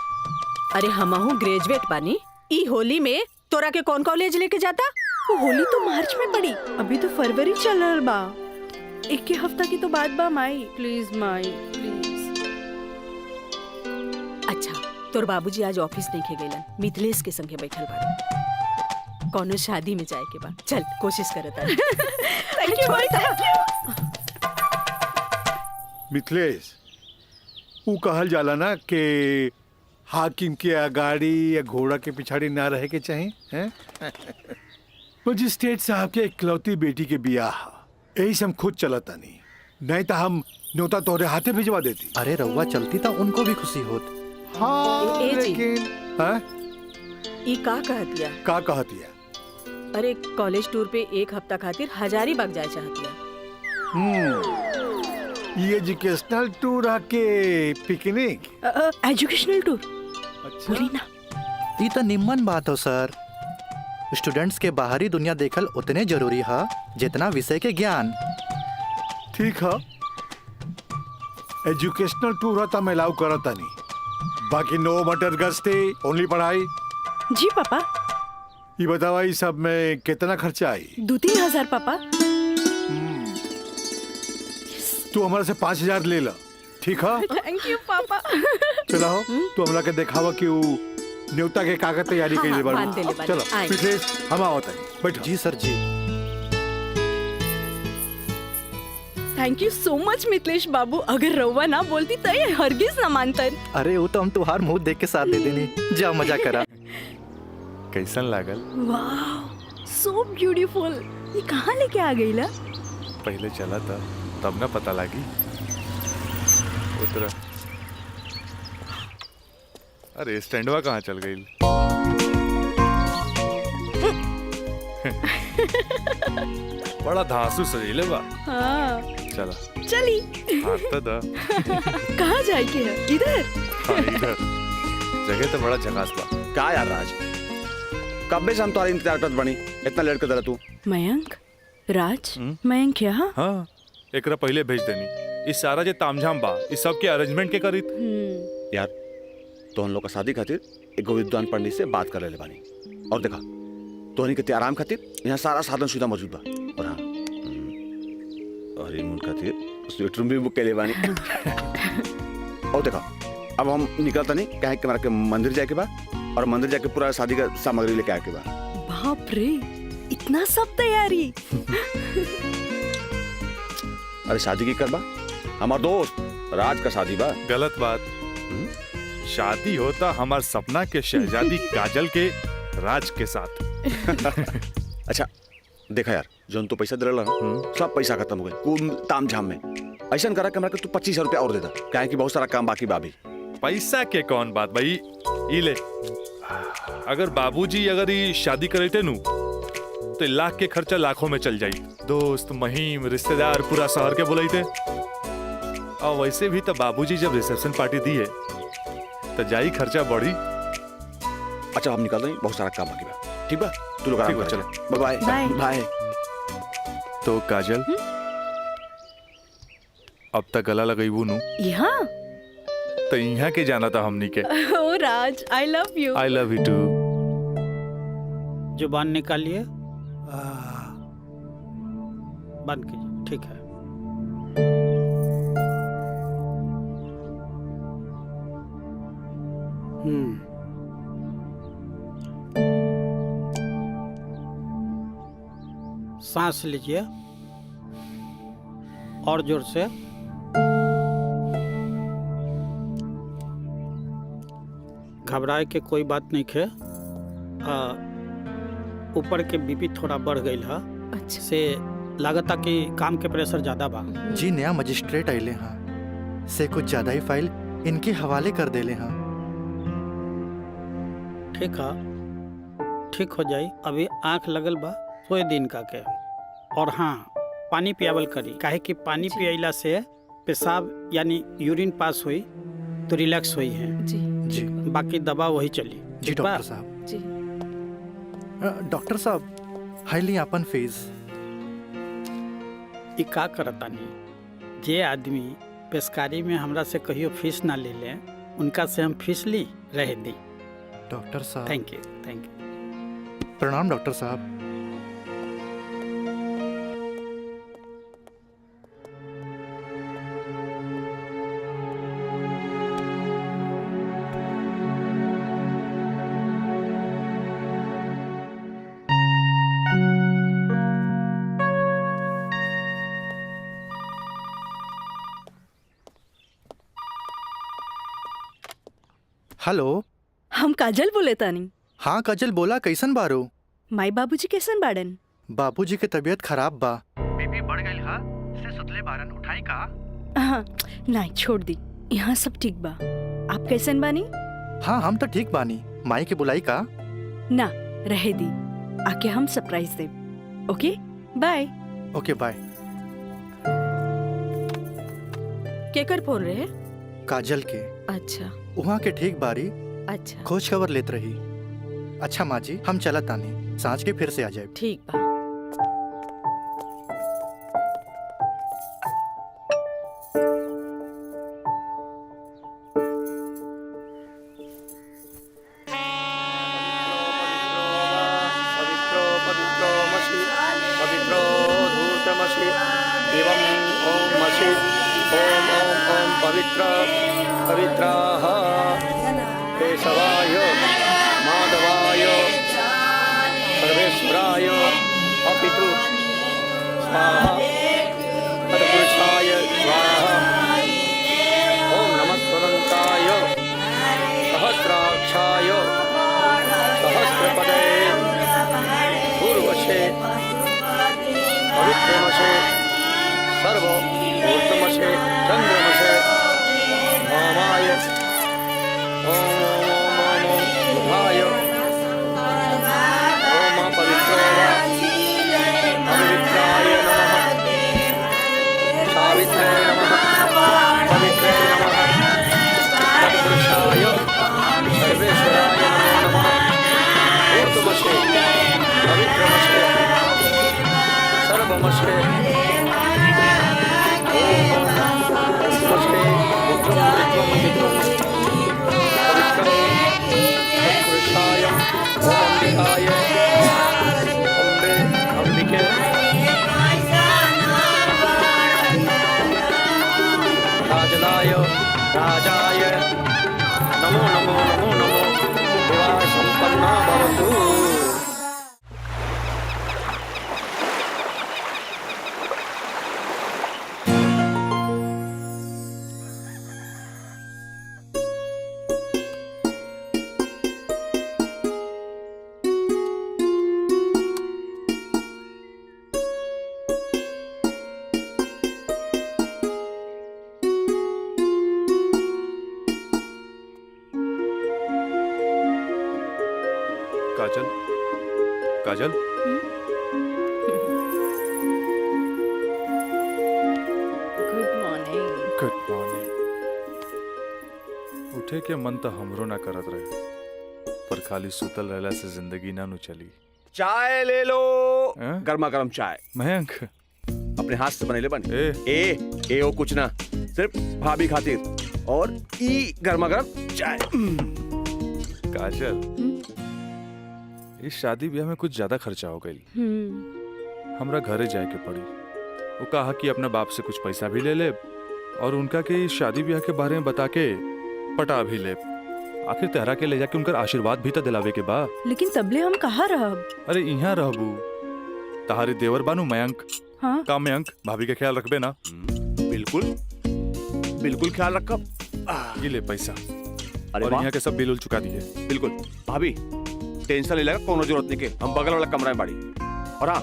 अरे हमहू ग्रेजुएट बानी। ई होली में तोरा के कौन कॉलेज लेके जाता? वो होली तो मार्च में पड़ी, अभी तो फरवरी चल रहा बा। एक के हफ्ता की तो बात बा माई, प्लीज माई प्लीज। अच्छा, तोर बाबूजी आज ऑफिस नहीं खे गइलन, मिथिलेश के संगे बैठल बाड़े। कौनो शादी में जाए के बा, चल कोशिश करत आनी। थैंक यू माई। मिथिलेश, ऊ कहल जाला ना कि हाकिम के अगाड़ी या घोड़ा के पिछाड़ी ना रहे के चाहे हैं? मजिस्ट्रेट साहब के इकलौती बेटी के बियाह, यही से हम खुद चलता नहीं तो हम न्योता तोहरे हाथे भिजवा देती। अरे रउआ चलती तो उनको भी खुशी होत। हाँ, ए जी। लेकिन हाँ? ई का कहतिया? का कहतिया? अरे कॉलेज टूर पे एक हफ्ता खातिर हजारीबाग जाए चाहतिया। ये एजुकेशनल टूर आके पिकनिक? एजुकेशनल टूर अच्छा। बोली ना। ये तो निम्मन बात हो सर। स्टूडेंट्स के बाहरी दुनिया देखल उतने जरूरी है जितना विषय के ज्ञान। ठीक है, एजुकेशनल टूर होता मैं अलाउ करता नहीं, बाकी नो मटर गस्ते ओनली पढ़ाई। जी पापा। ये बतावा ये सब में कितना खर्चा आई? 2-3 हजार पापा। तू हमारे से 5,000 ले ला, ठीक है? थैंक यू पापा। चलो तू हमरा के दिखावा कि वो न्योता के कागज तैयारी हाँ, कर ले बांध देले बानी। चलो आए। मिथिलेश, हम आवत है, बैठो। जी सर जी। Thank you so much Mithilesh बाबू, अगर रउआ ना बोलती तो ये हरगिज ना मानतन। अरे वो तो हम तुहार मुंह देख के साथ दे देनी। जा मजा करा। कैसन लागल? वाह सो ब्यूटीफुल। ये कहाँ लेके आ गई ला? पहले चला था तब ना पता लगी। उतरा। अरे स्टैंडवा कहाँ चल गई? बड़ा धांसू सजीले बा। हाँ चला चली। आता दा। कहाँ जाए के है? इधर। हाँ, इधर जगह तो बड़ा झकास बा। का यार राज, कब से हम तुम्हारे इंतजार करत बनी, इतना लेट कर दला तू? मयंक, राज, मयंक यहाँ? हाँ, एकरा पहले भेज देनी। इस सारा जे तामझाम बा, इस सब के अरेंजमेंट के करी। यार तो हम लोग का शादी खातिर एक विद्वान पंडित से बात कर ले बानी, और देखा तोहनी के आराम खातिर यहाँ सारा साधन सुविधा मौजूद बा। और हाँ, हनीमून खातिर स्वीट रूम भी बुक कर ले बानी। और देखा अब हम निकलता नहीं, कहे कि हमारा के मंदिर जाए के बा, और मंदिर जाके पूरा शादी का सामग्री लेके आके बा। बाप रे, इतना सब तैयारी। अरे शादी की करबा, हमार दोस्त राज का शादी बा। गलत बात। शादी होता हमार सपना के शहजादी काजल के राज के साथ। अच्छा देखा यार, जो तो पैसा दिला सब पैसा खत्म हो गए कुल ताम झाम में। ऐसा करा कि तू 25,000 रुपया और दे दा, क्या है कि बहुत सारा काम बाकी बाबी। पैसा के कौन बात भाई, ई ले। अगर बाबूजी अगर ये शादी करे थे नु तो लाख के खर्चा लाखों में चल जाई। दोस्त महिम रिश्तेदार पूरा शहर के बुलाई थे। और वैसे भी तो बाबूजी जब रिसेप्शन पार्टी दी है तो जाई खर्चा बढ़ी। अच्छा हम निकल रहे हैं, बहुत सारा काम बाकी बा। ठीक बा, तू लोग आराम कर, चलो बाय बाय बाय। तो काजल अब तक गला लगेबू नु यहाँ तो यहाँ के जाना था हमनी के। ओ Raj, I love you. I love you too. जुबान निकालिए, बंद कीजिए, ठीक है। सांस लीजिए और जोर से। घबराए के कोई बात नहीं है। ऊपर के बीपी थोड़ा बढ़ गई है। अच्छा। से लागता कि काम के प्रेशर ज्यादा बा। जी नया मजिस्ट्रेट आइले हाँ से कुछ ज्यादा ही फाइल इनके हवाले कर देले हाँ। ठीक है, ठीक हो जाई। अभी आंख लगल बा, सोए दिन का के। और हाँ, पानी पियावल करी, काहे कि पानी पियला से पेशाब यानी यूरिन पास हुई तो रिलैक्स हुई है। जी जी बाकी दवा वही चली। जी ठीक बा? डॉक्टर साहब। जी। डॉक्टर साहब हाईली अपन फीस। ई का करतानी, जे आदमी पेशकारी में हमरा से कहियो फीस ना ले ले, उनका से हम फीस ली रह दी। डॉक्टर साहब थैंक यू, थैंक यू। प्रणाम डॉक्टर साहब। हेलो, हम काजल बोले तानी। हाँ काजल बोला, कैसन बारो? माई बाबूजी कैसन बाड़न? बाबूजी के तबीयत खराब बा। बीपी बढ़ गई हा, से सुतले बारन, उठाई का? हाँ, नहीं छोड़ दी, यहाँ सब ठीक बा। आप कैसन बानी? हाँ हम तो ठीक बानी। माई के बुलाई का? ना, रहे दी, आके हम सरप्राइज दे। Okay bye. Okay bye. केकर फोन रहे? काजल के। अच्छा वहाँ के ठीक बारी, अच्छा खोज खबर लेत रही। अच्छा माँ जी, हम चलत तानी, सांझ के फिर से आ जाए। ठीक बा। पवित्राः केशवाय माधवाय सर्वेश्वराय अपितु स्वाहा तत्पुरुषाय स्वाहा। ओम नमः स्वदन्ताय सहस्राक्षाय सहस्रपदे पूर्वशे पवित्रमशे सर्व ऊर्ध्वमशे चन्द्रमशे वामाय ओम ओम बुधाय ओम पवित्रो वा पवित्राय नमः सावित्रे नमः पवित्रे नमः तत्पुरुषाय सर्वेश्वराय नमो नमः। ऊर्ध्वमशे पवित्रमशे सर्वमशे राजलाय राजाय नमो नमो नमो नमो विवाह संपन्ना भवतु। काजल, काजल, गुड मॉर्निंग। Good morning. उठे के मन तो हमरो ना करत रहे, पर खाली सुतल रहला से जिंदगी ना नु चली। चाय ले लो। हैं? गर्मा गर्म चाय। मयंक, अपने हाथ से बनेले बन ए ए ओ कुछ ना, सिर्फ भाभी खातिर और ई गर्मा गर्म चाय। काजल, इस शादी ब्याह में कुछ ज्यादा खर्चा हो गई। हमरा घरे जाए के पड़ी। वो कहा कि अपना बाप से कुछ पैसा भी ले ले और उनका के इस शादी ब्याह के बारे में बता के पटा भी ले। आखिर तहरा के ले जाके उनका आशीर्वाद भी तो दिलावे के बा। लेकिन तबले हम कहाँ रहब? अरे यहाँ रहबू, तहारे देवर बानू मयंक। हाँ? का मयंक, भाभी का ख्याल रखबे ना? बिल्कुल बिल्कुल ख्याल रखब। ये ले पैसा। अरे और वाह। यहाँ के सब बिल उल चुका दिए। बिल्कुल भाभी, टेंशन ले लगा, कोनो जरूरत नहीं के, हम बगल वाला कमरा में बाड़ी। और हाँ,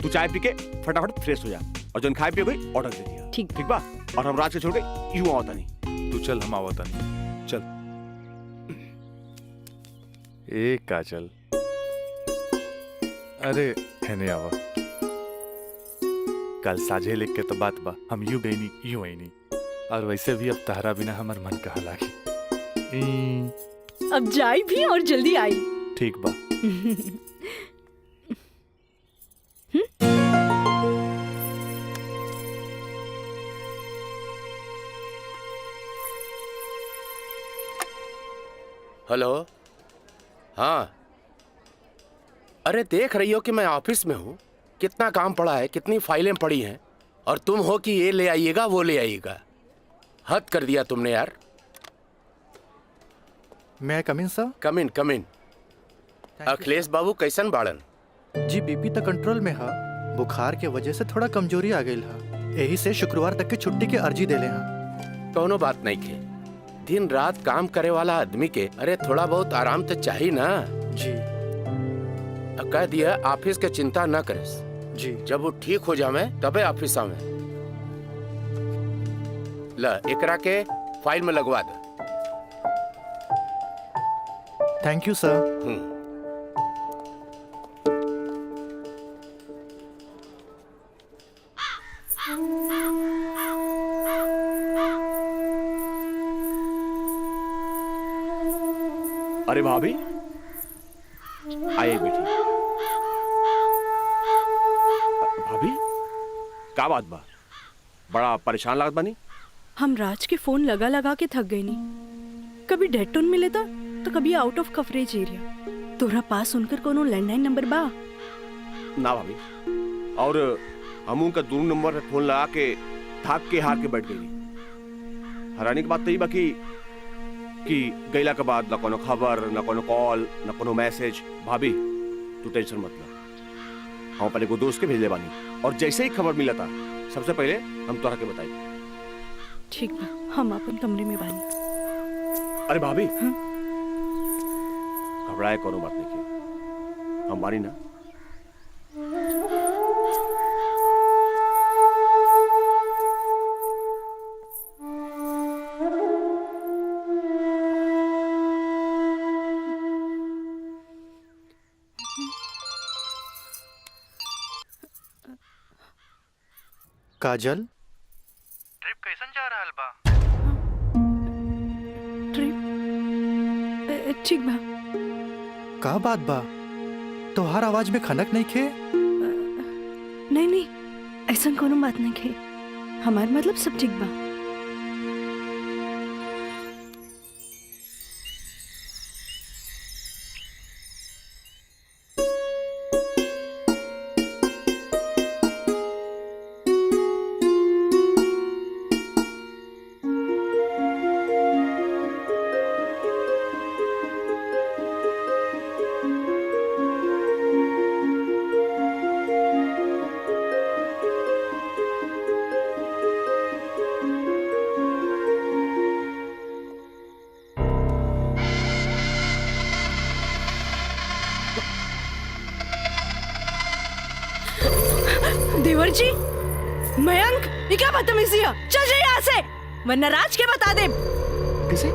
तू चाय पी के फटाफट फ्रेश हो जा और जन खाए पिए गई ऑर्डर दे दिया। ठीक बा। और हम रात के छोड़ के यूं आवता नहीं। तू चल, हम आवता नहीं। चल। ए काजल, अरे हैने आवा। कल साझे लिख के तो बात बा, हम यूं गई नहीं यूं आई नहीं। और वैसे भी अब तहरा बिना हमार मन कहा लागी। अब जाई भी और जल्दी आई। ठीक बा। हेलो, हाँ। अरे देख रही हो कि मैं ऑफिस में हूँ, कितना काम पड़ा है, कितनी फाइलें पड़ी हैं, और तुम हो कि ये ले आइएगा वो ले आइएगा। हद कर दिया तुमने यार। मैं कम इन सर? कम इन। अखिलेश बाबू कैसन बाड़न? जी बीपी तो कंट्रोल में है, बुखार के वजह से थोड़ा कमजोरी आ गई है, यही से शुक्रवार तक की छुट्टी की अर्जी दे ले हैं। कोनो बात नहीं खे, दिन रात काम करे वाला आदमी के अरे थोड़ा बहुत आराम तो चाहिए ना। जी कह दिया ऑफिस के चिंता न करे जी, जब वो ठीक हो जावे तबे ऑफिस आवे। ल एकरा के फाइल में लगवा दे। थैंक यू सर। अरे भाभी, आइए बेटी। भाभी, क्या बात बा? बड़ा परेशान लागत बानी। हम राज के फोन लगा लगा के थक गए नहीं। कभी डेड टोन मिले था तो कभी आउट ऑफ कवरेज एरिया। तोरा पास उनकर कोनो लैंडलाइन नंबर बा? ना भाभी, और हम उनका दूर नंबर पे फोन लगा के थक के हार के बैठ गई। हैरानी की बात तो ये बाकी कि गैला के बाद ना कोनो खबर, ना कोनो कॉल, ना कोनो मैसेज। भाभी तू टेंशन मत ले, हम अपने को दोस्त के भेजले बानी, और जैसे ही खबर मिला था सबसे पहले हम तोरा के बताई। ठीक बा, हम अपन कमरे में बानी। अरे भाभी, घबराए कोनो बात नहीं की, हम बानी ना। काजल, ट्रिप कैसन जा रहल बा? ट्रिप ठीक बा। का बात बा? तोहार आवाज में खनक नहीं खे? नहीं, ऐसा कोनो बात नहीं खे। हमार मतलब सब ठीक बा। देवर जी, मयंक, ये क्या बदतमीजी है? चल जाइए यहाँ से, वरना राज के बता दे। किसे?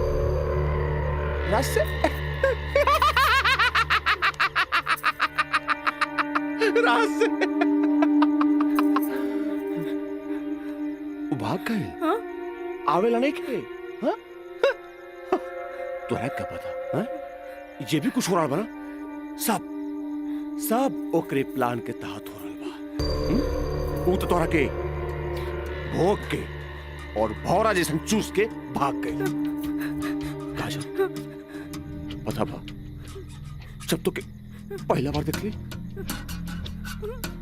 राज से? राज से? वो भाग गए? हाँ? आवेला नहीं खे? हाँ? तोरा क्या पता? हाँ? ये भी कुछ हो रहा बना? सब ओकरे प्लान के तहत हो रहा बा। वो तो तोरा के भोग के और भौरा जैसे चूस के भाग गए। काजल, पता बा जब तो के पहला बार देख ली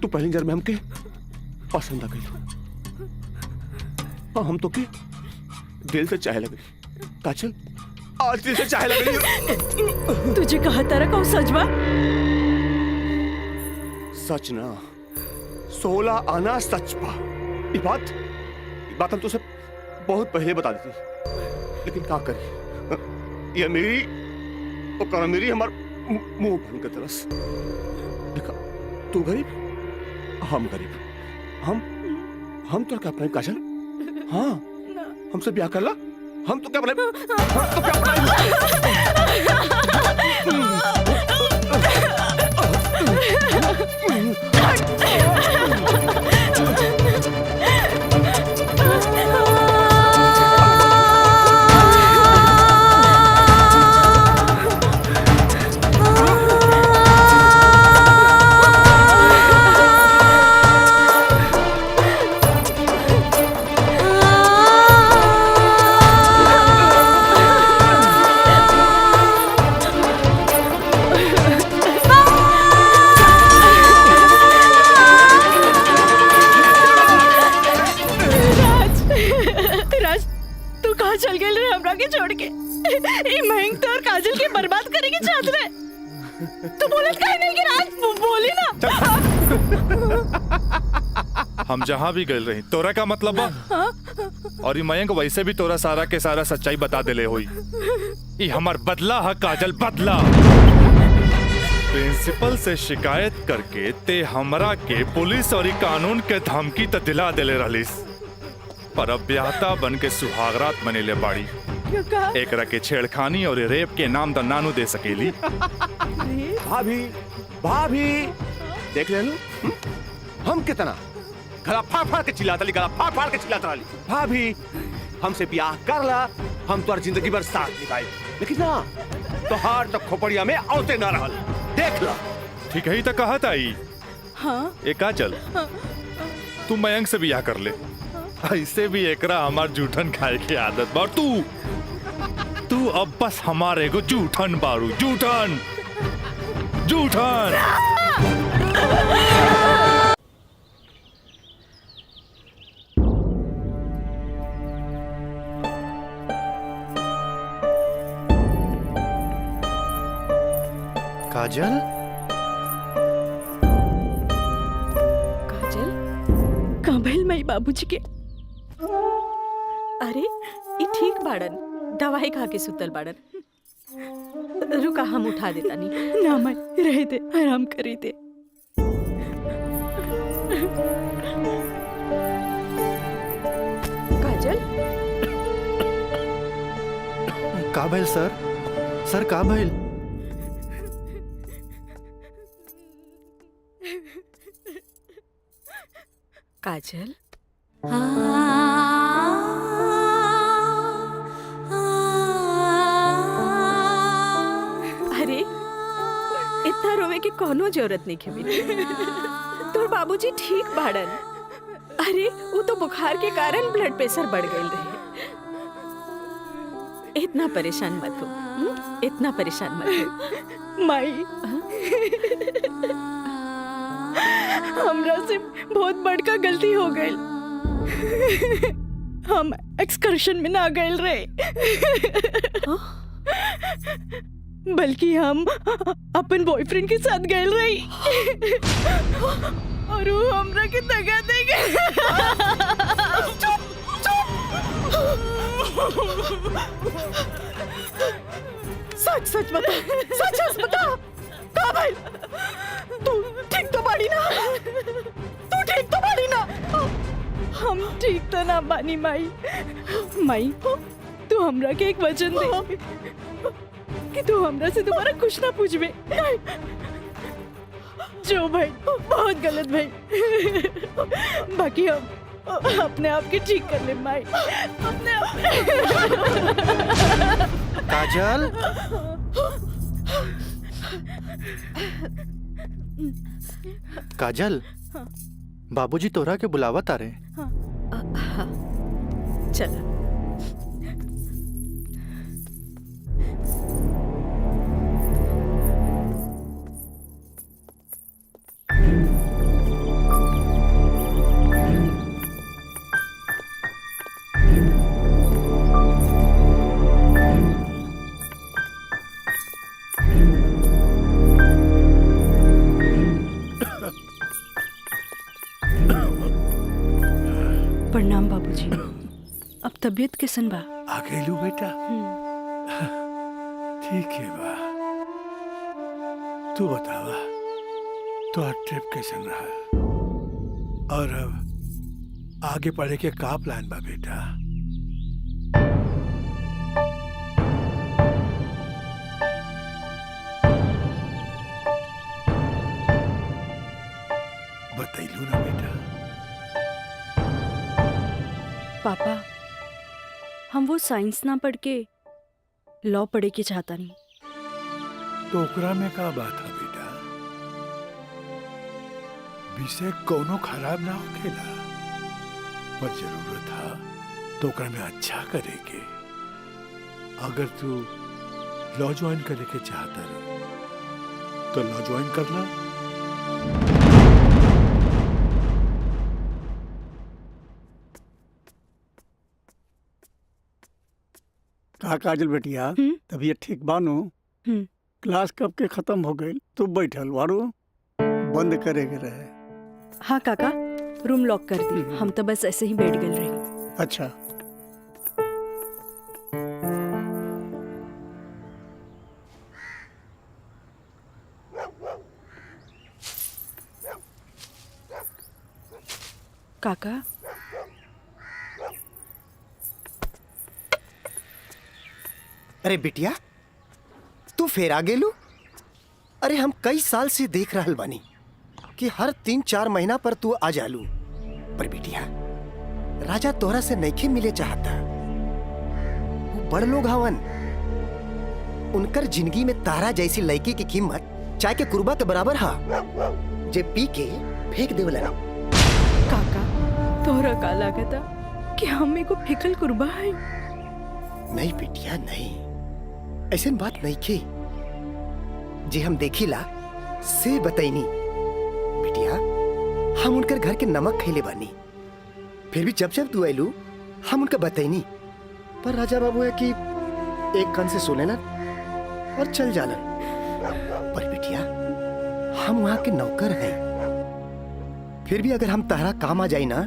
तू पहली नजर में हमके पसंद आ गई और हम तो के दिल से चाहे लग गई। काजल, आज दिल से चाहे लग गई। तुझे कहा तारा कहो सच बा? सच ना, 16 आना सच बा। ये बात हम तुझसे बहुत पहले बता देती, लेकिन क्या करी, ये मेरी और मेरी हमार मुंह बन के तरस। देखा, तू गरीब, हम गरीब, हम तो क्या अपना काजल? हाँ, हमसे ब्याह कर ला, हम तो क्या अपने चल गए रे हमरा के छोड़ के। ई महंग तो और काजल के बर्बाद करेंगे चाहत रहे। तू बोलत काहे नहीं कि राज बोली ना। हम जहाँ भी गए रही तोरा का मतलब बा? और ये मयंक वैसे भी तोरा सारा के सारा सच्चाई बता देले होई। ये हमार बदला है काजल, बदला। प्रिंसिपल से शिकायत करके ते हमरा के पुलिस और कानून के धमकी त दिला देले रहलिस, पर अब ब्याहता बन के सुहागरात मनेले बाड़ी। एकरा के छेड़खानी और रेप के नाम तो नानू दे सकेली। भाभी, भाभी देख ले हम कितना गला फाड़ फाड़ के चिल्लाता ली, गला फाड़ फाड़ के चिल्लाता रही। भाभी हमसे ब्याह कर ला, हम तो जिंदगी भर साथ निभाए, लेकिन ना तोहार तो खोपड़िया में औते ना रहल। देख ला। ठीक है ही तो कहत आई। हाँ? एक चल तू मयंक से ब्याह कर ले, ऐसे भी एकरा हमार जूठन खाए की आदत बा। तू अब बस हमारे को जूठन बारू, जूठन जूठन। काजल, काजल कहाँ भइल माई बाबूजी के? अरे ये ठीक बाड़न, दवाई खा के सुतल बाड़न। रुका हम उठा देता नहीं। ना माई रहे दे, आराम करी दे। काजल का भइल सर? सर का भइल? काजल अरे इतना रोवे की कोनो जरूरत नहीं है बेटी। तोर बाबूजी ठीक बाड़न। अरे वो तो बुखार के कारण ब्लड प्रेशर बढ़ गई रहे। इतना परेशान मत हो, इतना परेशान मत हो माई। हमरा से बहुत बड़का गलती हो गई। हम एक्सकर्शन में ना गए रहे, बल्कि हम अपन बॉयफ्रेंड के साथ गए रही। और वो हमरा के दगा दे गए। सच सच बता, सच सच बता। का भाई तू ठीक तो बाड़ी ना? तू ठीक तो बाड़ी ना? हम ठीक तो ना बानी माई। माई तू हमरा के एक वचन दे कि तू हमरा से दोबारा कुछ ना पूछबे। जो भाई बहुत गलत भाई, बाकी हम अपने आप के ठीक कर ले माई, अपने आप। काजल, काजल, बाबूजी तोरा के बुलावत आ रहे। चला। प्रणाम बाबूजी। अब तबीयत कैसन बा? आ गइलू बेटा। ठीक है बा। तू बतावा तो ट्रिप कैसन रहा और अब आगे पढ़े के का प्लान बा बेटा? बतैलू ना बेटा। पापा, हम वो साइंस ना पढ़ के लॉ पढ़े के चाहता नहीं। तो ओकरा में का बात है बेटा? विषय कोनो खराब ना होखेला, पर जरूरत है तो ओकरा में अच्छा करे के। अगर तू लॉ ज्वाइन करे के चाहता रहो तो लॉ ज्वाइन कर ला। का काजल बेटिया, तबीयत ठीक बानू? क्लास कब के खत्म हो गई? तू बैठल वारू, बंद करे के रहे। हाँ काका, रूम लॉक कर दी। हम तो बस ऐसे ही बैठ गए रही। अच्छा। काका, अरे बिटिया, तू फिर आ गेलू? अरे हम कई साल से देख रहल बानी कि हर 3-4 महीना पर तू आ जालू। पर बिटिया, राजा तोहरा से नइखे मिले चाहता। वो बड़ लोग हवन, उनकर जिंदगी में तारा जैसी लड़की की कीमत चाय के कुर्बा के बराबर हा, जे पी के फेंक देवलन। काका, तोहरा का लागता कि हमें को फिकल कुर्बा है? नहीं बिटिया नहीं, ऐसे बात नहीं की। जे हम देखिला से बताइनी। बिटिया, हम उनकर घर के नमक खैले बानी, फिर भी जब जब तू आयलू हम उनका बताइनी। पर राजा बाबू है कि एक कान से सुने ना और चल जालन। पर बिटिया, हम वहां के नौकर हैं, फिर भी अगर हम तारा काम आ जाए ना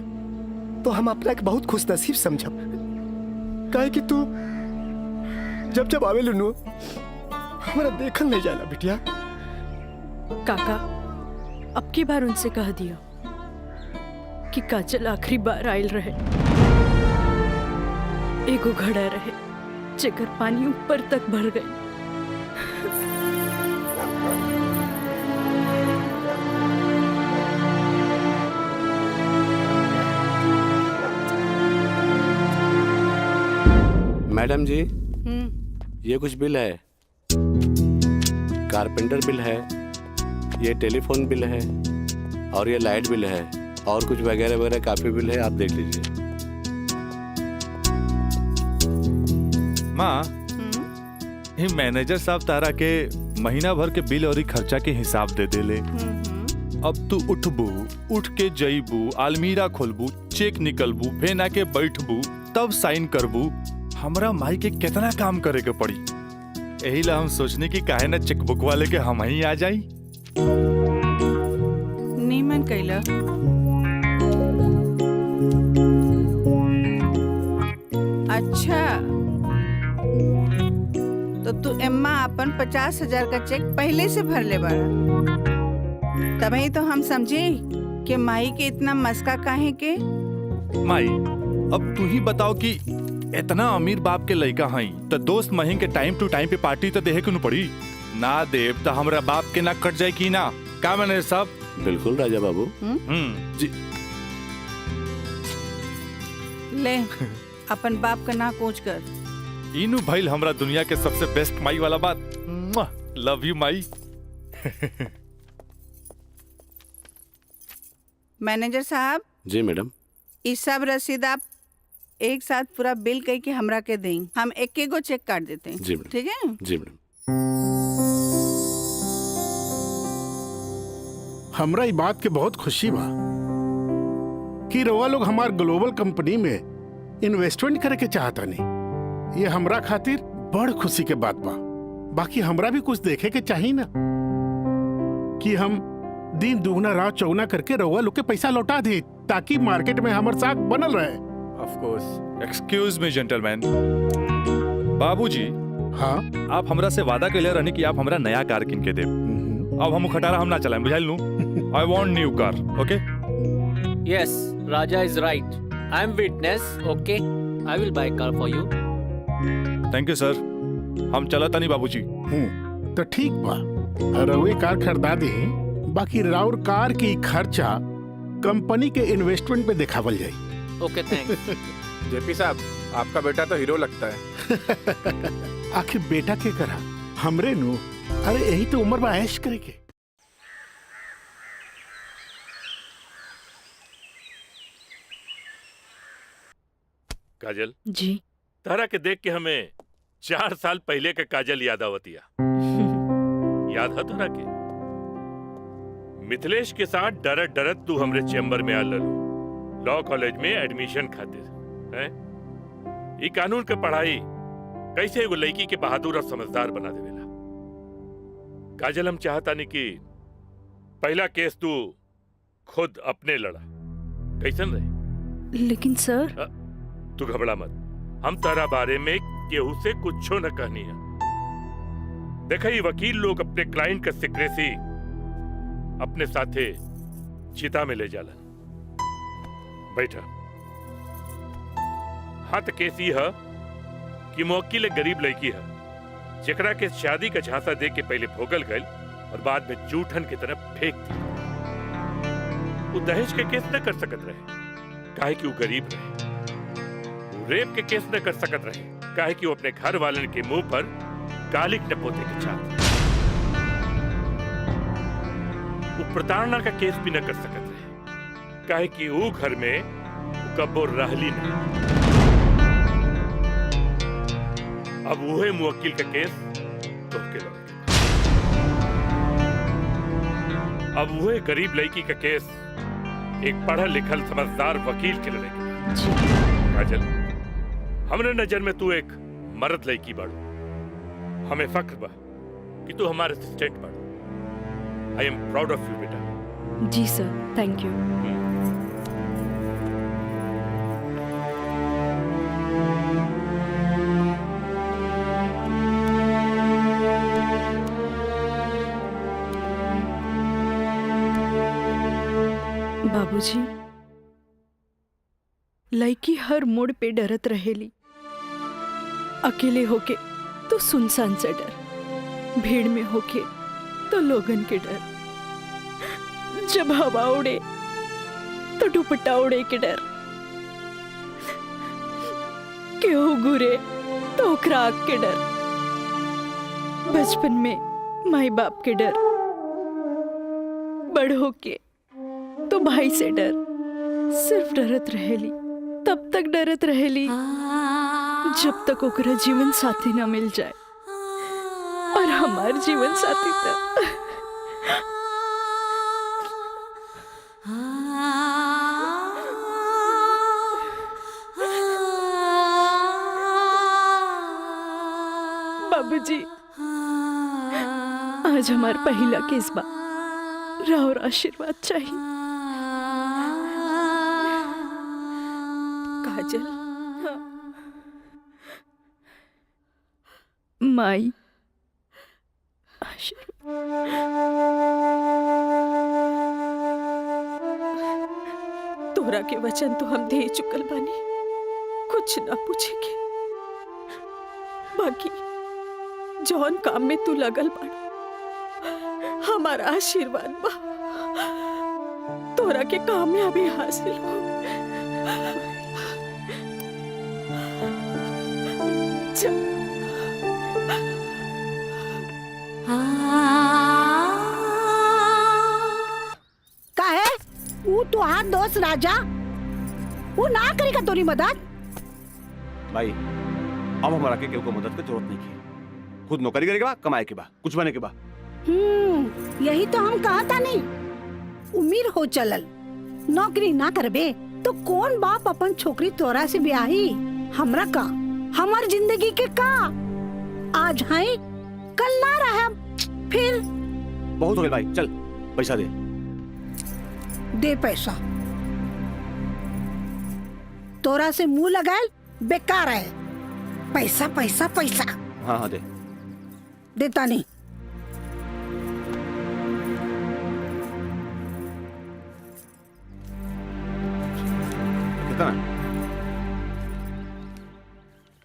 तो हम अपना एक बहुत खुश नसीब समझब। काहे कि तू जब जब आवे लुनू हमारा देखल नहीं जाला बिटिया। काका, अब की बार उनसे कह दियो कि काजल आखिरी बार आयल रहे। एगो घड़ा रहे जेकर पानी ऊपर तक भर गई। मैडम जी, ये कुछ बिल है। कारपेंटर बिल है, ये टेलीफोन बिल है और ये लाइट बिल है और कुछ वगैरह वगैरह काफी बिल है, आप देख लीजिए। माँ, ये मैनेजर साहब तारा के महीना भर के बिल और खर्चा के हिसाब दे देले। अब तू उठबू, उठ के जईबू, अलमीरा खोलबू, चेक निकलबू, फेना के बैठबू, तब साइन करबू। हमरा माई के कितना काम करे के पड़ी। यही ला हम सोचने की काहे ना चेकबुक वाले के हम ही आ जाई। नीमन कैला। अच्छा, तो तू एम्मा अपन 50,000 का चेक पहले से भर ले बारा। तभी तो हम समझे कि माई के इतना मस्का काहे के। माई, अब तू ही बताओ कि इतना अमीर बाप के लड़का हई तो दोस्त महीन के टाइम टू टाइम पे पार्टी तो देहे क्यों पड़ी ना? देव तो हमरा बाप के ना कट जाए की ना? का मैंने सब बिल्कुल राजा बाबू। जी। ले अपन बाप का ना कोच कर। इनु भइल हमरा दुनिया के सबसे बेस्ट माई वाला बात। Love you Mai. मैनेजर साहब। जी मैडम। इस सब रसीद आप एक साथ पूरा बिल कह के हमरा के दें, हम एक गो चेक काट देते हैं। जी मैडम। ठीक है। जी मैडम। हमरा ई बात के बहुत खुशी बा कि रउआ लोग हमार ग्लोबल कंपनी में इन्वेस्टमेंट करे के चाहता नहीं। ये हमरा खातिर बड़ खुशी के बात बा। बाकी हमरा भी कुछ देखे के चाहिए ना कि हम दिन दुगना रात चौगुना करके रउआ लोग के पैसा लौटा दे ताकि मार्केट में हमार साख बनल रहे। Of course. Excuse me gentleman. बाबूजी, हाँ, आप हमरा से वादा कैले रहनी कि आप हमरा नया कार किन के देब। अब हम खटारा हम ना चलाएं, बुझाइल नु? I want new car, okay? Yes, Raja is right. I am witness. Okay, I will buy car for you. Thank you sir. हम चलता नहीं बाबूजी। तो ठीक बा, रउए कार खरीदा दे। बाकी राउर कार की खर्चा कंपनी के इन्वेस्टमेंट पे दिखावल जाई। Okay, thanks. जेपी साहब, आपका बेटा तो हीरो लगता है। आखिर बेटा के करा हमरे नु। अरे यही तो उम्र में ऐश करे के। काजल जी। तारा के देख के हमें 4 साल पहले का काजल याद आवतिया। याद है तारा के? मिथिलेश के साथ डरत डरत तू हमरे चेम्बर में आ ललू लॉ कॉलेज में एडमिशन खातिर हैं? ई कानून के पढ़ाई कैसे एगो लड़की के बहादुर और समझदार बना देवेला। काजल, हम चाहता नहीं कि पहला केस तू खुद अपने लड़ा, कैसन रहे? लेकिन सर। तू घबरा मत, हम तारा बारे में केहू से कुछो न कहनी है। देखा, ये वकील लोग अपने क्लाइंट का सीक्रेसी अपने साथे चिता में ले जालन। बैठा। हाँ, तो केस ये है कि मुवक्किल एक गरीब लड़की है जेकरा के शादी का झांसा दे के पहले भोगल गई और बाद में जूठन की तरफ फेंक दी। वो दहेज के केस न कर सकत रहे काहे कि वो गरीब रहे। वो रेप के केस न कर सकत रहे काहे कि वो अपने घर वाले के मुंह पर गालिक न पोते के चाहते। वो प्रताड़ना का केस भी न कर सकत रहे काहे कि वो घर में कब्बो रहली नहीं। अब वही मुवक्किल का केस तो के लड़ेगा। अब वही गरीब लड़की का केस एक पढ़ा लिखल समझदार वकील के लड़ेगा। काजल, हमरे नजर में तू एक मर्द लड़की बाड़ू। हमें फख्र बा कि तू हमारे असिस्टेंट बाड़ू। आई एम प्राउड ऑफ यू बेटा। जी सर, थैंक यू। बाबूजी, लड़की हर मोड़ पे डरत रहेली। अकेले होके तो सुनसान से डर, भीड़ में होके तो लोगन के डर, जब हवा उड़े तो दुपट्टा उड़े के डर, केहू घूरे तो ओकरा आग के डर, बचपन में माई बाप के डर, बड़ होके तो भाई से डर। सिर्फ डरत रहेली, तब तक डरत रहेली जब तक ओकरा जीवन साथी ना मिल जाए। और हमार जीवन साथी तो बाबूजी, आज हमार पहला केस बा, राउर आशीर्वाद चाहिए। काजल, माई तोरा के वचन तो हम दे चुकल बानी, कुछ ना पूछेगे। बाकी जौन काम में तू लगल बाड़ा, हमारा आशीर्वाद बा तोरा के कामयाबी हासिल हो। का है वो तुहार दोस्त राजा, वो ना करेगा तोरी मदद। भाई अब हमारा के केहू को मदद की जरूरत नहीं की। खुद नौकरी करे के बा, कमाए के बा, कुछ बने के बा। यही तो हम कहा था नहीं। उम्र हो चलल, नौकरी ना करबे तो कौन बाप अपन छोकरी तोरा से ब्याही? हमरा का, हमार जिंदगी के का? आज है कल ना रहा, फिर बहुत हो गया भाई, चल पैसा दे। दे पैसा। तोरा से मुंह लगाए बेकार है। पैसा पैसा पैसा। हाँ हाँ दे। देता नहीं। कितना?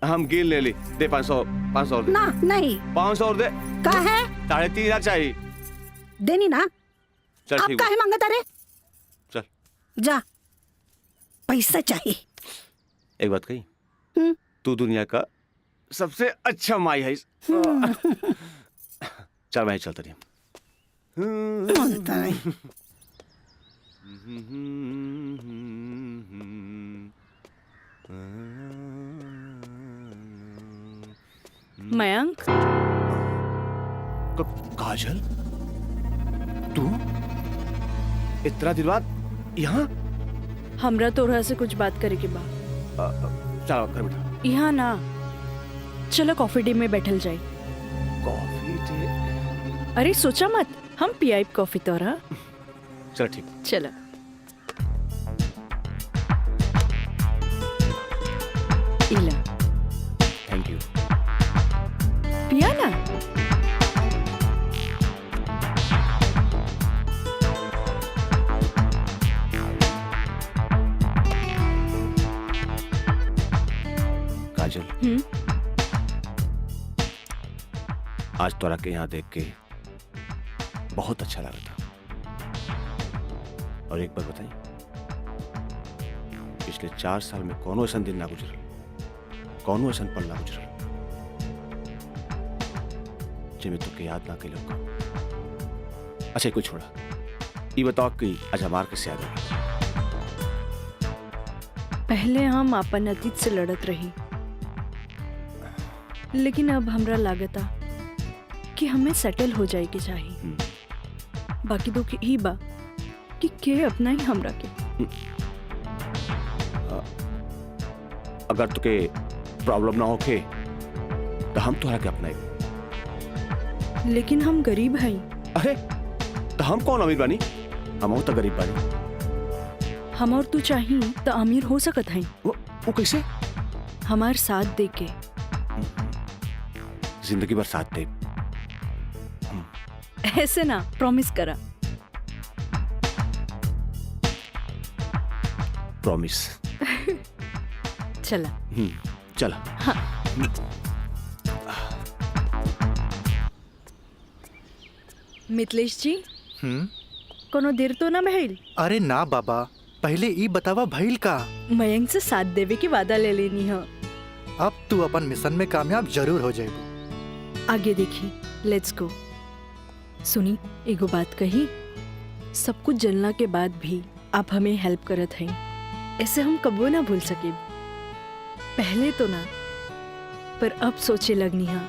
हम गिन ले ली। दे 500 और दे। ना नहीं। 500 और दे। का है? 3,500 चाहिए। देनी ना। चल अब ठीक काहे मांगता रे? चल। जा, पैसा चाहिए। एक बात कही, तू दुनिया का सबसे अच्छा माई है। चल मैं चलता रही। मयंक, काजल, तू इतना दिन बाद यहाँ? हमरा तोरा से कुछ बात करे के बा। चलो कर बेटा। यहाँ ना, चलो कॉफी डे में बैठल जाए। Coffee day? अरे सोचा मत, हम पियाई कॉफी तोरा। चल ठीक। चलो। इला। Thank you. पिया ना। काजल, आज तोरा के यहाँ देख के बहुत अच्छा लगा था। और एक बार बताई, पिछले 4 साल में कौनो ऐसा दिन ना गुजरल, कौनो ऐसा पल ना गुजरल जिसमें तुके याद ना के लोग। अच्छा कुछ छोड़ा, ये बताओ कि आज हमार किससे याद होगी? पहले हम अपन अतीत से लड़त रही, लेकिन अब हमरा लागता कि हमें सेटल हो जाए के चाहिए। बाकी तो ही बा कि के अपना ही हमरा के। अगर तुके प्रॉब्लम ना होके तो हम तोहरा के अपनाए। लेकिन हम गरीब हैं। अरे तो हम कौन अमीर बानी? हम तो गरीब बानी। हम और तू चाहिए तो अमीर हो सकत हैं। वो कैसे? हमार साथ दे के। जिंदगी भर साथ दे। ऐसे ना, प्रॉमिस करा। प्रॉमिस। चला। चला। हाँ। मिथिलेश जी, कोनो देर तो ना भइल? अरे ना बाबा, पहले ई बतावा भइल का? मयंक से साथ देवे की वादा ले लेनी है। अब तू अपन मिशन में कामयाब जरूर हो जाएगी। आगे देखी, लेट्स गो। सुनी, एगो बात कही, सब कुछ जलना के बाद भी आप हमें हेल्प करत हैं, ऐसे हम कबो ना भूल सके। पहले तो ना, पर अब सोचे लगनी है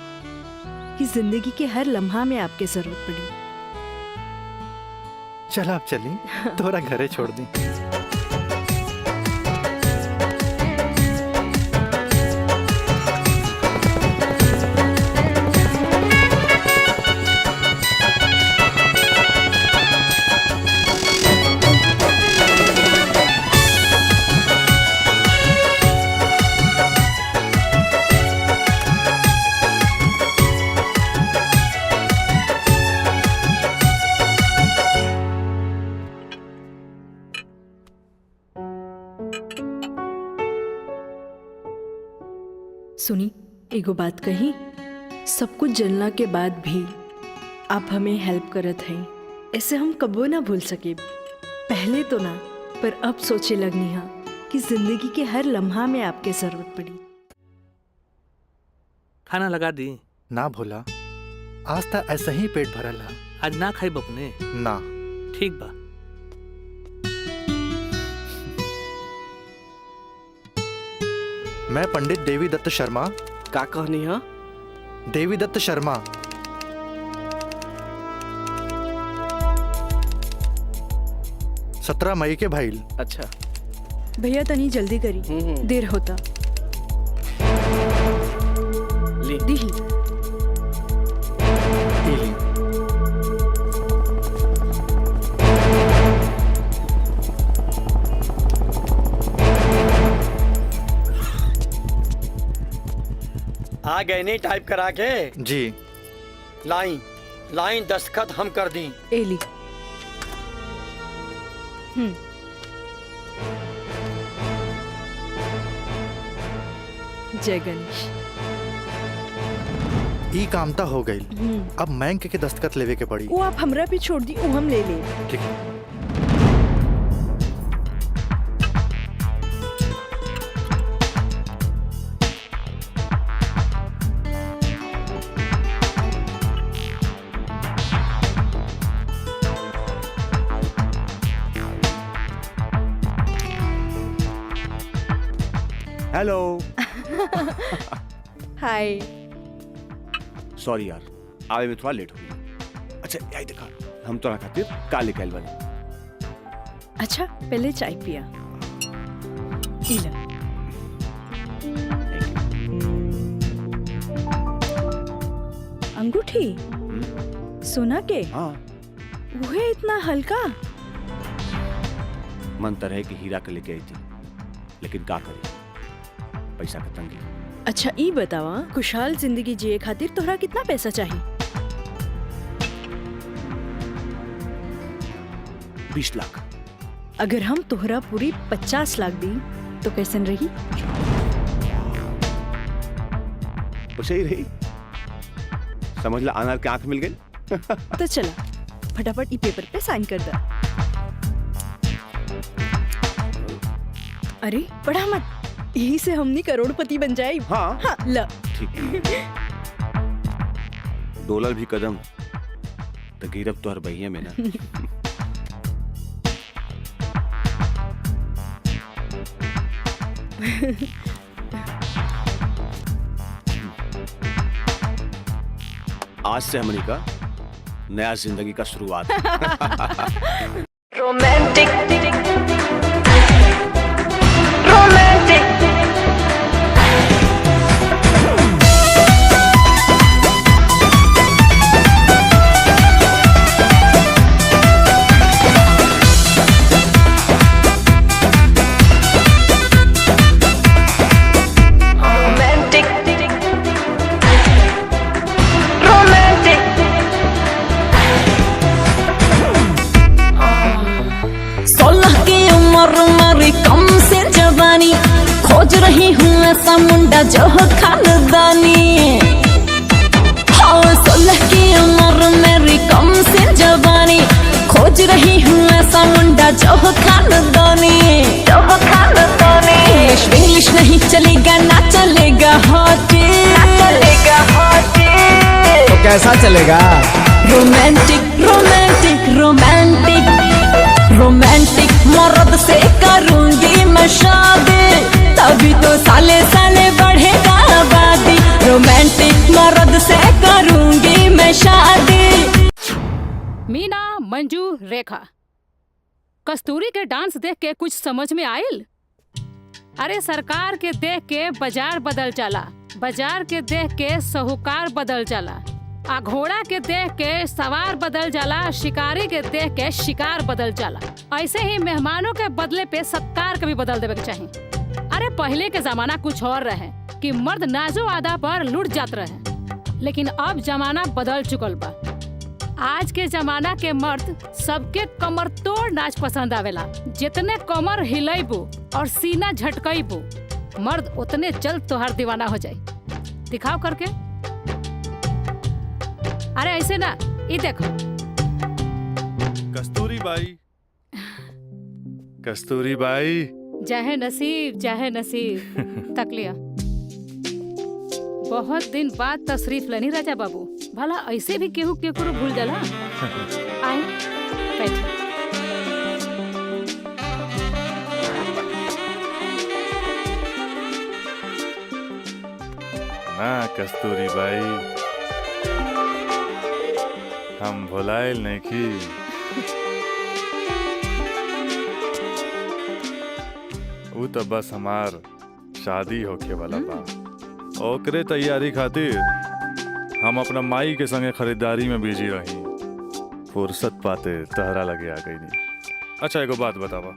कि जिंदगी के हर लम्हा में आपकी जरूरत पड़ी। चल आप चली, तोरा घरे छोड़ दी। सुनी, एगो बात कही, सब कुछ जलना के बाद भी आप हमें हेल्प करत हैं, ऐसे हम कबो ना भूल सके। पहले तो ना, पर अब सोचे लगनी है कि जिंदगी के हर लम्हा में आपके जरूरत पड़ी। खाना लगा दी? ना भोला, आज तक ऐसा ही पेट भरल है। आज ना खाई बपने? ना। ठीक बा। मैं पंडित देवी दत्त शर्मा। का कहनी है? देवी दत्त शर्मा। 17 मई के भाईल। अच्छा भैया तनी जल्दी करी, देर होता। ली दीही। आ गए नहीं टाइप करा के? जी। लाइन लाइन दस्तखत हम कर दी। एली। जय गणेश। ई कामता हो गई। अब बैंक के दस्तखत लेवे के पड़ी। वो आप हमरा पे छोड़ दी, वो हम ले ले। ठीक है। हेलो। हाय। सॉरी यार, आवे में थोड़ा लेट हो गया। अच्छा यही देखा, हम तोरा खातिर का लेके आइल बानी। अच्छा पहले चाय पिया। इला। अंगूठी सोना के? हाँ। वो है इतना हल्का? मन तो रहे कि हीरा के लेके आई थी, लेकिन का करी, पैसा का तंगी। अच्छा ई बतावा, खुशहाल जिंदगी जिए खातिर तोहरा कितना पैसा चाहिए? 20 लाख। अगर हम तोहरा पूरी 50 लाख दी तो कैसन रही? वैसे ही रही, समझ ला अनार के आंख मिल गई। तो चला फटाफट ई पेपर पे साइन कर दे। अरे पढ़ा मत, यही से हमनी करोड़पति बन जाए। हाँ, हाँ ल। ठीक। डॉलर भी कदम तो गिरब तो हर बहिया में ना। आज से हमनी का नया जिंदगी का शुरुआत। रोमांटिक रोमांटिक खोज रही हूँ ऐसा मुंडा जो हो खानदानी। हाँ 16 की उम्र मेरी कम से जवानी, खोज रही हूँ ऐसा मुंडा जो हो खानदानी। इंग्लिश नहीं चलेगा, ना चलेगा हॉटी, तो कैसा चलेगा? रोमांटिक रोमांटिक रोमांटिक रोमांटिक मर्द से करूंगी मैं शादी, तभी तो साले साले बढ़ेगा आबादी। रोमांटिक मर्द से करूंगी मैं शादी। मीना, मंजू, रेखा, कस्तूरी के डांस देख के कुछ समझ में आयल? अरे सरकार के देख के बाजार बदल जाला, बाजार के देख के साहूकार बदल जाला, आ घोड़ा के देख के सवार बदल जाला, शिकारी के देख के शिकार बदल जाला। ऐसे ही मेहमानों के बदले पे सत्कार कभी बदल देवे के चाहिए। अरे पहले के जमाना कुछ और रहे कि मर्द नाजो आदा पर लुट जात रहे, लेकिन अब जमाना बदल चुकल बा। आज के जमाना के मर्द सबके कमर तोड़ नाच पसंद आवेला। जितने कमर हिलेबू और सीना झटकईबू, मर्द उतने जल्द तोहार दीवाना हो जाए। दिखाओ करके। अरे ऐसे ना, ये देखो। कस्तूरी बाई, कस्तूरी बाई। चाहे नसीब चाहे नसीब। तक लिया। बहुत दिन बाद तशरीफ लेनी राजा बाबू। भला ऐसे भी केहू केकरो भूल जाला। आए बैठे। ना कस्तूरी बाई, हम भुलाइल नहीं की। वो तो बस हमार शादी होके वाला बा, ओकरे तैयारी खातिर हम अपना माई के संगे खरीदारी में बिजी रही। फुर्सत पाते तहरा लगे आ गई नहीं। अच्छा एगो बात बतावा,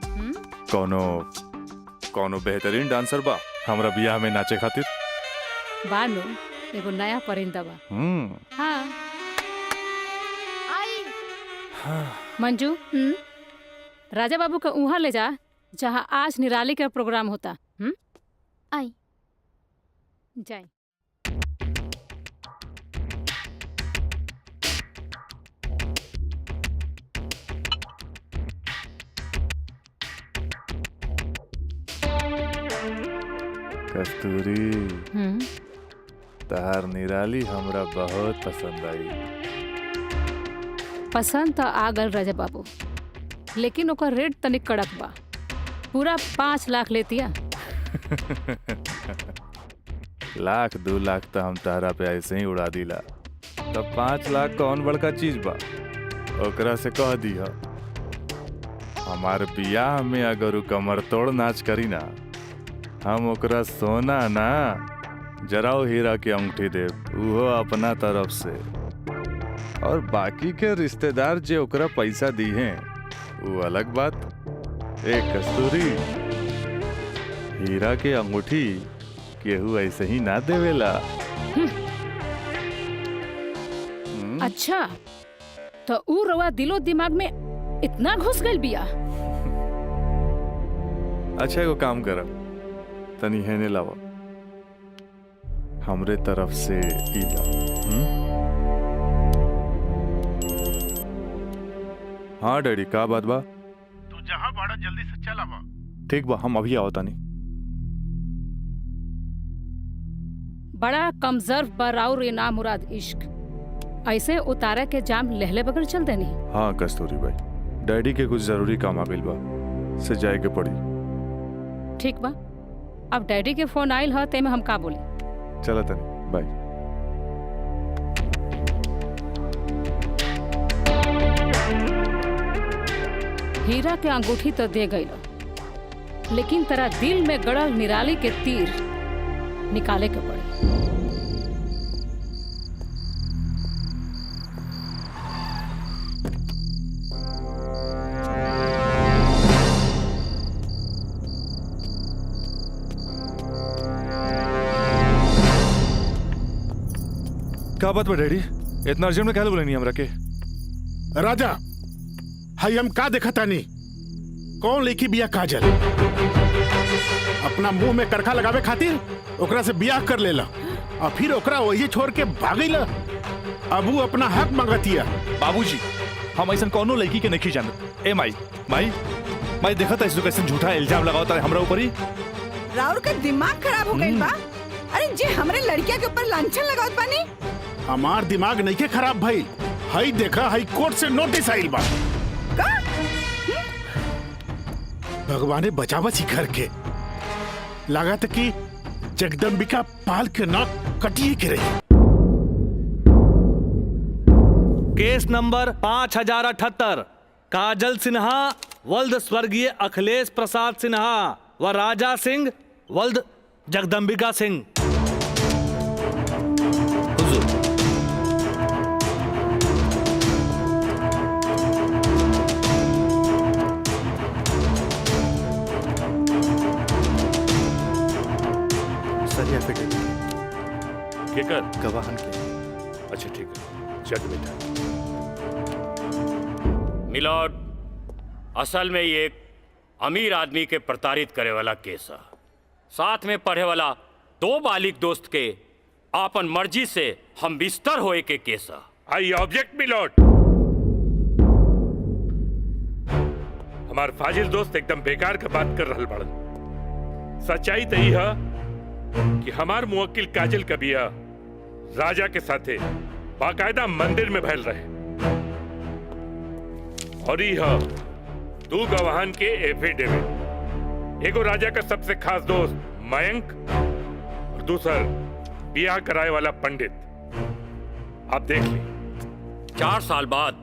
कौनो बेहतरीन डांसर बा हमरा बियाह में नाचे खातिर? बानो एगो नया परिंदा बा। हाँ। मंजू, राजा बाबू का उहाँ ले जा जहाँ आज निराली का प्रोग्राम होता। आई जाए। कस्तूरी, तहार निराली हमरा बहुत पसंद आई। पसंद तो आ गल राजा बाबू, लेकिन ओकर रेट तनिक कड़क बा। पूरा 5 लाख लेतिया। लाख 2 लाख तो हम तहरा पे ऐसे ही उड़ा दिला, तब 5 लाख कौन बड़का चीज बा? ओकरा से कह दिया हमारे बियाह में अगर उ कमर तोड़ नाच करी ना, हम ओकरा सोना ना जराओ हीरा के अंगूठी देव, उहो अपना तरफ से। और बाकी के रिश्तेदार जे ओकरा पैसा दी हैं वो अलग बात। एक कस्तूरी, हीरा के अंगूठी केहू ऐसे ही ना देवेला। अच्छा, तो ऊ रवा दिलो दिमाग में इतना घुस गइल बिया। अच्छा एगो काम कर, तनी हेने लावा, हमरे तरफ से ई ला। हाँ डैडी, का बात बा? तू जहाँ बाड़ा जल्दी से चल आवा। ठीक बा, हम अभी आओ तानी। बड़ा कमजोर बराउर ये ना मुराद इश्क, ऐसे उतारा के जाम लहले बगैर चल देनी। हाँ कस्तूरी भाई, डैडी के कुछ जरूरी काम आ गइल बा, से जाए के पड़ी। ठीक बा, अब डैडी के फोन आइल ह ते में हम का बोली। चला तनी, बाय। हीरा के अंगूठी तो दे गई, लेकिन तेरा दिल में गड़ल निराली के तीर निकाले के पड़े। क्या बात बा डैडी, इतना अर्जेंट में क्या बोले नहीं हमरा के? राजा, हाई हम का देखा तानी? कौन लेखी बिया काजल? अपना मुंह में करखा लगावे खातिर ओकरा से बियाह कर लेला और फिर ओकरा वही छोड़ के भागीला। अब वो अपना हक मांगतिया। बाबूजी, हम ऐसा कौनो लड़की के नहीं जानत। ए माई देखा था इसको कैसे झूठा इल्जाम लगावता है हमरा ऊपर ही। राउर का दिमाग खराब हो गई बा। अरे जे हमरे लड़किया के ऊपर लांछन लगावत बानी। हमार दिमाग नहीं के खराब भाई, हाई देखा, हाई कोर्ट से नोटिस आइल बा। भगवाने बचावा घर के, लागत कि जगदम्बिका पाल के नाक कटिए के रही। केस नंबर 5078, काजल सिन्हा वल्द स्वर्गीय अखिलेश प्रसाद सिन्हा व राजा सिंह वल्द जगदम्बिका सिंह। केकर? गवाहन के। अच्छा ठीक है, चल बेटा। मिलॉर्ड, असल में ये एक अमीर आदमी के प्रताड़ित करे वाला केस है। साथ में पढ़े वाला 2 बालिग दोस्त के आपन मर्जी से हम बिस्तर होए के केस है। I object milord. हमार फाजिल दोस्त एकदम बेकार का बात कर रहा बड़न। सच्चाई तो यही है कि हमार मुवक्किल काजल का बिया राजा के साथे बाकायदा मंदिर में भैल रहे, और यह 2 गवाहन के एफिडेविट, एगो राजा का सबसे खास दोस्त मयंक और दूसर ब्याह कराए वाला पंडित। आप देख ले। 4 साल बाद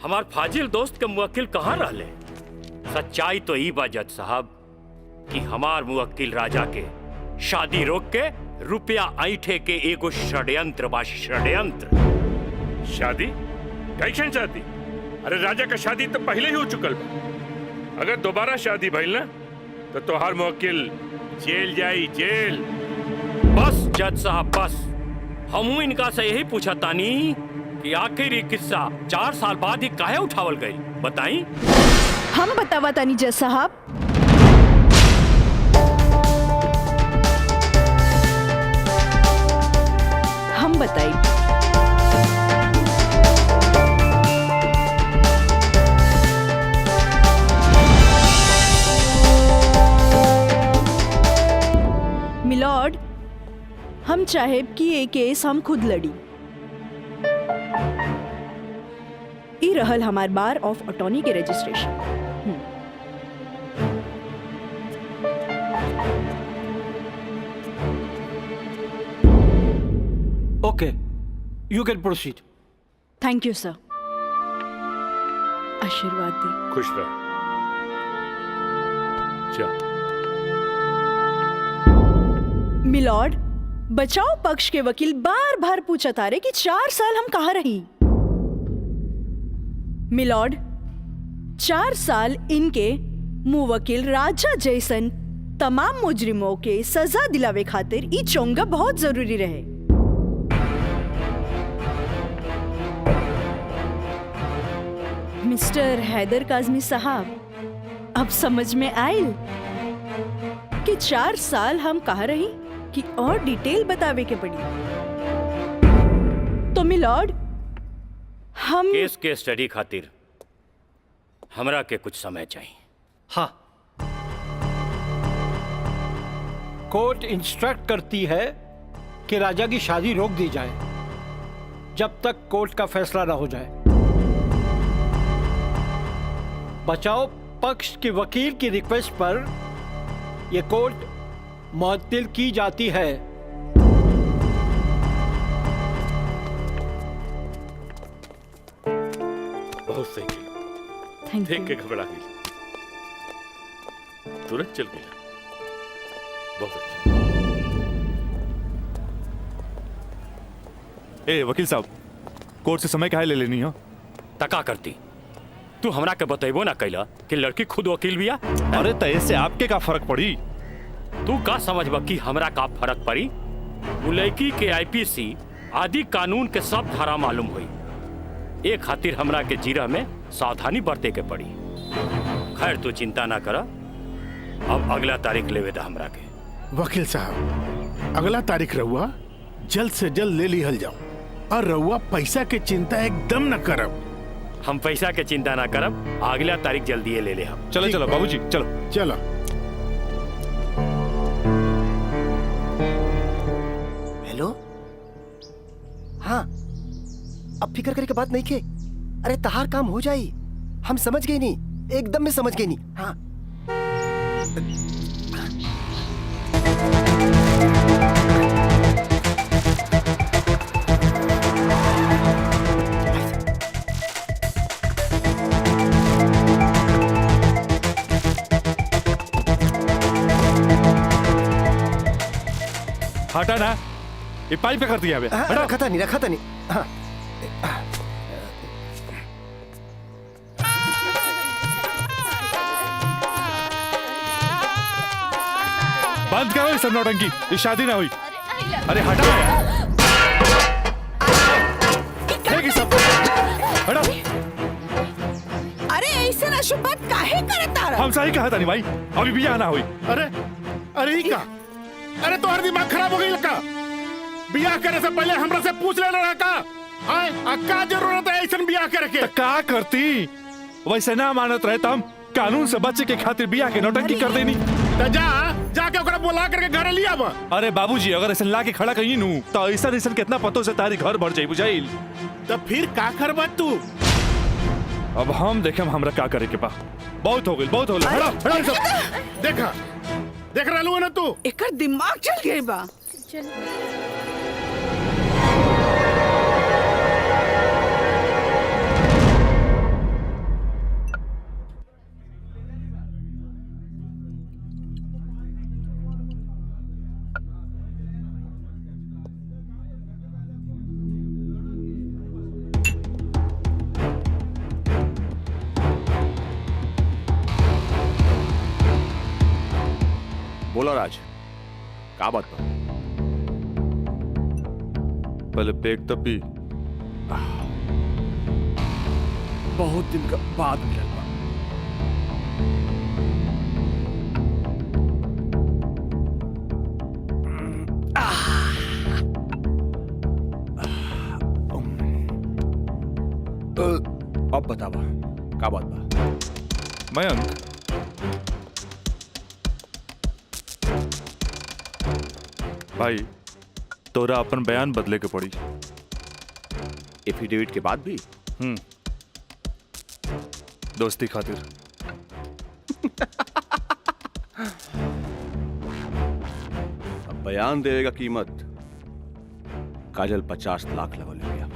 हमार फाजिल दोस्त के मुवक्किल कहाँ रहले? सच्चाई तो ई बा जज साहब कि हमार मुवक्किल राजा के शादी रोक के रुपया ऐठे के एगो षड्यंत्र बा, षड्यंत्र। शादी? कैसन शादी? अरे राजा का शादी तो पहले ही हो चुकल बा। अगर दोबारा शादी भइल ना तो तोहार मुवक्किल जेल जाई, जेल। बस जज साहब बस, हमू इनका से यही पूछा तानी कि आखिर ये किस्सा 4 साल बाद ही काहे उठावल गई, बताई? हम बतावा तानी जज साहब। हम बताई। मिलॉर्ड, हम चाहे कि ये केस हम खुद लड़ी। ई रहल हमार बार ऑफ अटॉर्नी के registration. Okay, you can proceed. Thank you sir. आशीर्वाद दी। खुश रह। चल। मिलॉर्ड, बचाव पक्ष के वकील बार बार पूछा तारे कि 4 साल हम कहाँ रही। मिलॉर्ड, 4 साल इनके मुवक्किल राजा जैसन तमाम मुजरिमों के सजा दिलावे खातिर ई चोंगा बहुत जरूरी रहे। मिस्टर हैदर काज़मी साहब, अब समझ में आयल कि 4 साल हम कहाँ रही कि और डिटेल बतावे के पड़ी। तो मिलॉर्ड, हम केस के स्टडी खातिर हमरा के कुछ समय चाहिए। हाँ, कोर्ट इंस्ट्रक्ट करती है कि राजा की शादी रोक दी जाए जब तक कोर्ट का फैसला न हो जाए। बचाव पक्ष के वकील की रिक्वेस्ट पर यह कोर्ट मुअत्तिल की जाती है। बहुत सही किया। देख के घबरा गई, तुरंत चल गया। बहुत अच्छा। ए वकील साहब, कोर्ट से समय काहे ले लेनी हो? तका करती तू हमरा के बतेबो ना कैला कि लड़की खुद वकील बिया। अरे तय से आपके का फर्क पड़ी? तू का समझबा कि हमरा का फर्क पड़ी? उ लड़की के आईपीसी आदि कानून के सब धारा मालूम हुई। एक खातिर हमरा के जीरा में सावधानी बरते के पड़ी। खैर तू चिंता ना कर, अब अगला तारीख लेवे दा हमरा के। वकील साहब, अगला तारीख रहुआ जल्द से जल्द ले लिहल जाओ, और रहुआ पैसा के चिंता एकदम न करब। हम पैसा के चिंता ना करब, अगला तारीख जल्दी ले ले हम। चलो चलो बाबूजी, चलो चलो। हेलो, हाँ, अब फिक्र करे के बात नहीं के। अरे तहार काम हो जाई, हम समझ गए नहीं, एकदम में समझ गए नहीं। हाँ, हटा ना, ये पाइप पे कर दिया है। रखा था नहीं। हाँ, बंद करो ये सब नौटंकी, ये शादी ना हुई। अरे हटा ये सब, हटा। अरे ऐसे ना शुभ बात काहे करता रहा? हम सही कहा था नहीं भाई, अभी भी यहाँ ना हुई। अरे ही का? अरे तो हर दिमाग खराब हो गई लगा। बियाह करे से पहले हमरा से पूछ लेना रहा का? का जरूरत है ऐसा बियाह करे के? का करती? वैसे ना मानत रहे हम कानून से बचे के खातिर बियाह के नौटंकी कर देनी। तो जाके ओकरा बुला करके घर लिया बा। अरे बाबूजी, अगर ऐसा ला के खड़ा कहीं नू तो ऐसा कितना पतों से तारी घर भर जाई बुझाइल। तो फिर का करबा तू? अब हम देखे हमरा का करे के बा। बहुत हो गई, बहुत हो गई। देखा देख रहा लू ना तू? एकर दिमाग चल गई बा। बोला राज, क्या बात बा? पहले पेट तब भी बहुत दिन का बाद मिलल बा। अब बतावा क्या बात बा? मयंक, भाई तोरा अपन बयान बदले के पड़ी। एफिडेविट के बाद भी? दोस्ती खातिर। अब बयान देवे का कीमत काजल 50 लाख लगल गया।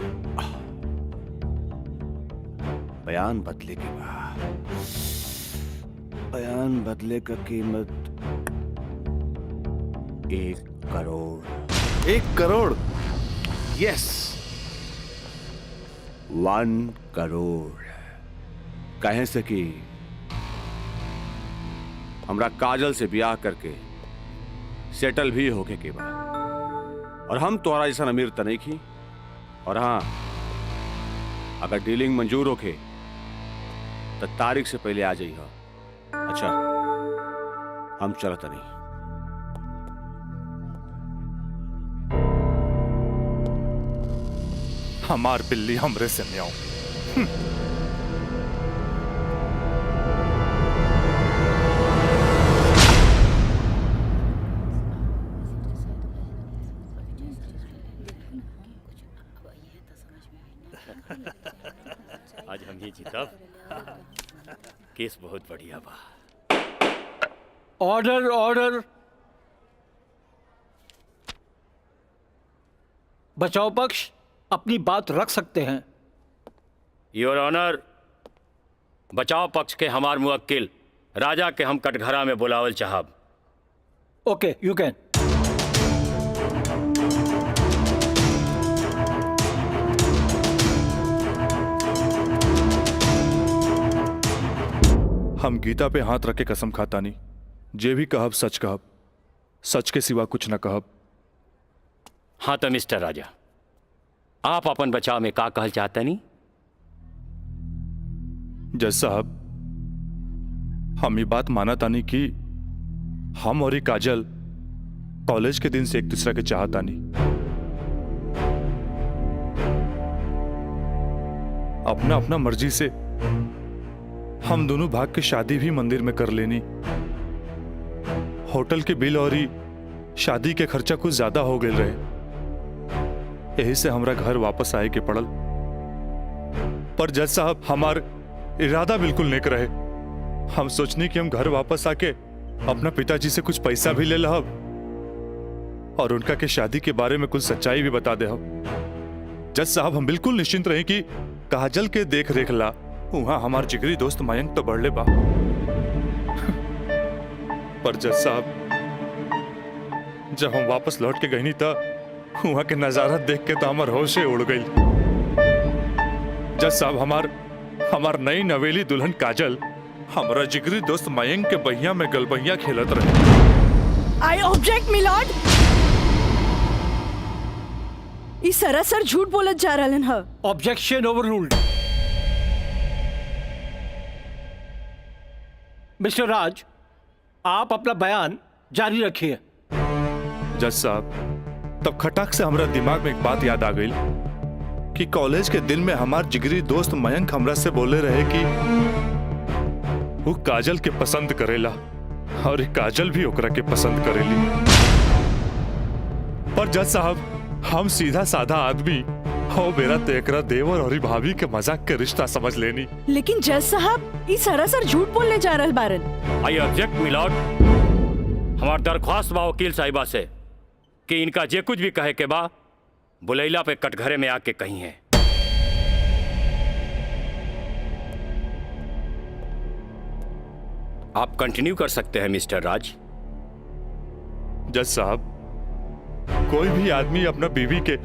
बयान बदले के बाद बयान बदले का कीमत 1 करोड़। 1 करोड़? यस, 1 करोड़। कहें से कि हमरा काजल से ब्याह करके सेटल भी होके के बाद, और हम तोरा जैसा अमीर त नहीं की। और हाँ, अगर डीलिंग मंजूर होके तो तारीख से पहले आ जाइए। अच्छा, हम चलत नहीं। हमार बिल्ली हमरे से म्याऊं। आज हम ही जीतब। केस बहुत बढ़िया बा। Order order. बचाव पक्ष अपनी बात रख सकते हैं। योर ऑनर, बचाव पक्ष के हमार मुवक्किल राजा के हम कटघरा में बुलावल चाहब। ओके, यू कैन। हम गीता पे हाथ रख के कसम खाता नहीं, जे भी कहब सच कहब, सच के सिवा कुछ न कहब। हाँ तो मिस्टर राजा, आप अपन बचाव में का कहल चाहते नहीं? जज साहब, हम ये बात माना तानी कि हम और ये काजल कॉलेज के दिन से एक दूसरे के चाहता नहीं। अपना अपना मर्जी से हम दोनों भाग के शादी भी मंदिर में कर लेनी। होटल के बिल और शादी के खर्चा कुछ ज्यादा हो गए रहे, यही से हमरा घर वापस आए के पड़ल। पर जज साहब, हमार इरादा बिल्कुल नेक रहे। हम सोचनी कि हम घर वापस आके अपना पिताजी से कुछ पैसा भी ले लहब और उनका के शादी के बारे में कुछ सच्चाई भी बता दे। जज साहब, हम बिल्कुल निश्चिंत रहे कि काजल के देख रेख ला वहां हमार जिगरी दोस्त मयंक तो बढ़ले बा। पर जज साहब, जब हम वापस लौट के गई था वहां के नजारा देख के तो हमार होशे उड़ गई। जज साहब, हमार नई नवेली दुल्हन काजल हमारा जिगरी दोस्त मयंक के बहिया में गलबहिया खेलत रहे। I object milord. ई सरासर झूठ बोलत जा रहलन ह। Objection overruled. मिस्टर राज, आप अपना बयान जारी रखिए। जज साहब, तब खटाक से हमरा दिमाग में एक बात याद आ गई कि कॉलेज के दिन में हमार जिगरी दोस्त मयंक हमरा से बोले रहे कि वो काजल के पसंद करेला और काजल भी ओकरा के पसंद करेली। पर जज साहब, हम सीधा साधा आदमी हो मेरा तेकरा देवर और भाभी के मजाक के रिश्ता समझ लेनी। लेकिन जज साहब, ई सरासर झूठ बोलने जा रहल बारन। I object milord. हमार दरख्वास्त बा वकील साहिबा से कि इनका जे कुछ भी कहे के बा बुलैला पे कटघरे में आके कही है। आप कंटिन्यू कर सकते हैं मिस्टर राज। जज साहब, कोई भी आदमी अपना बीवी के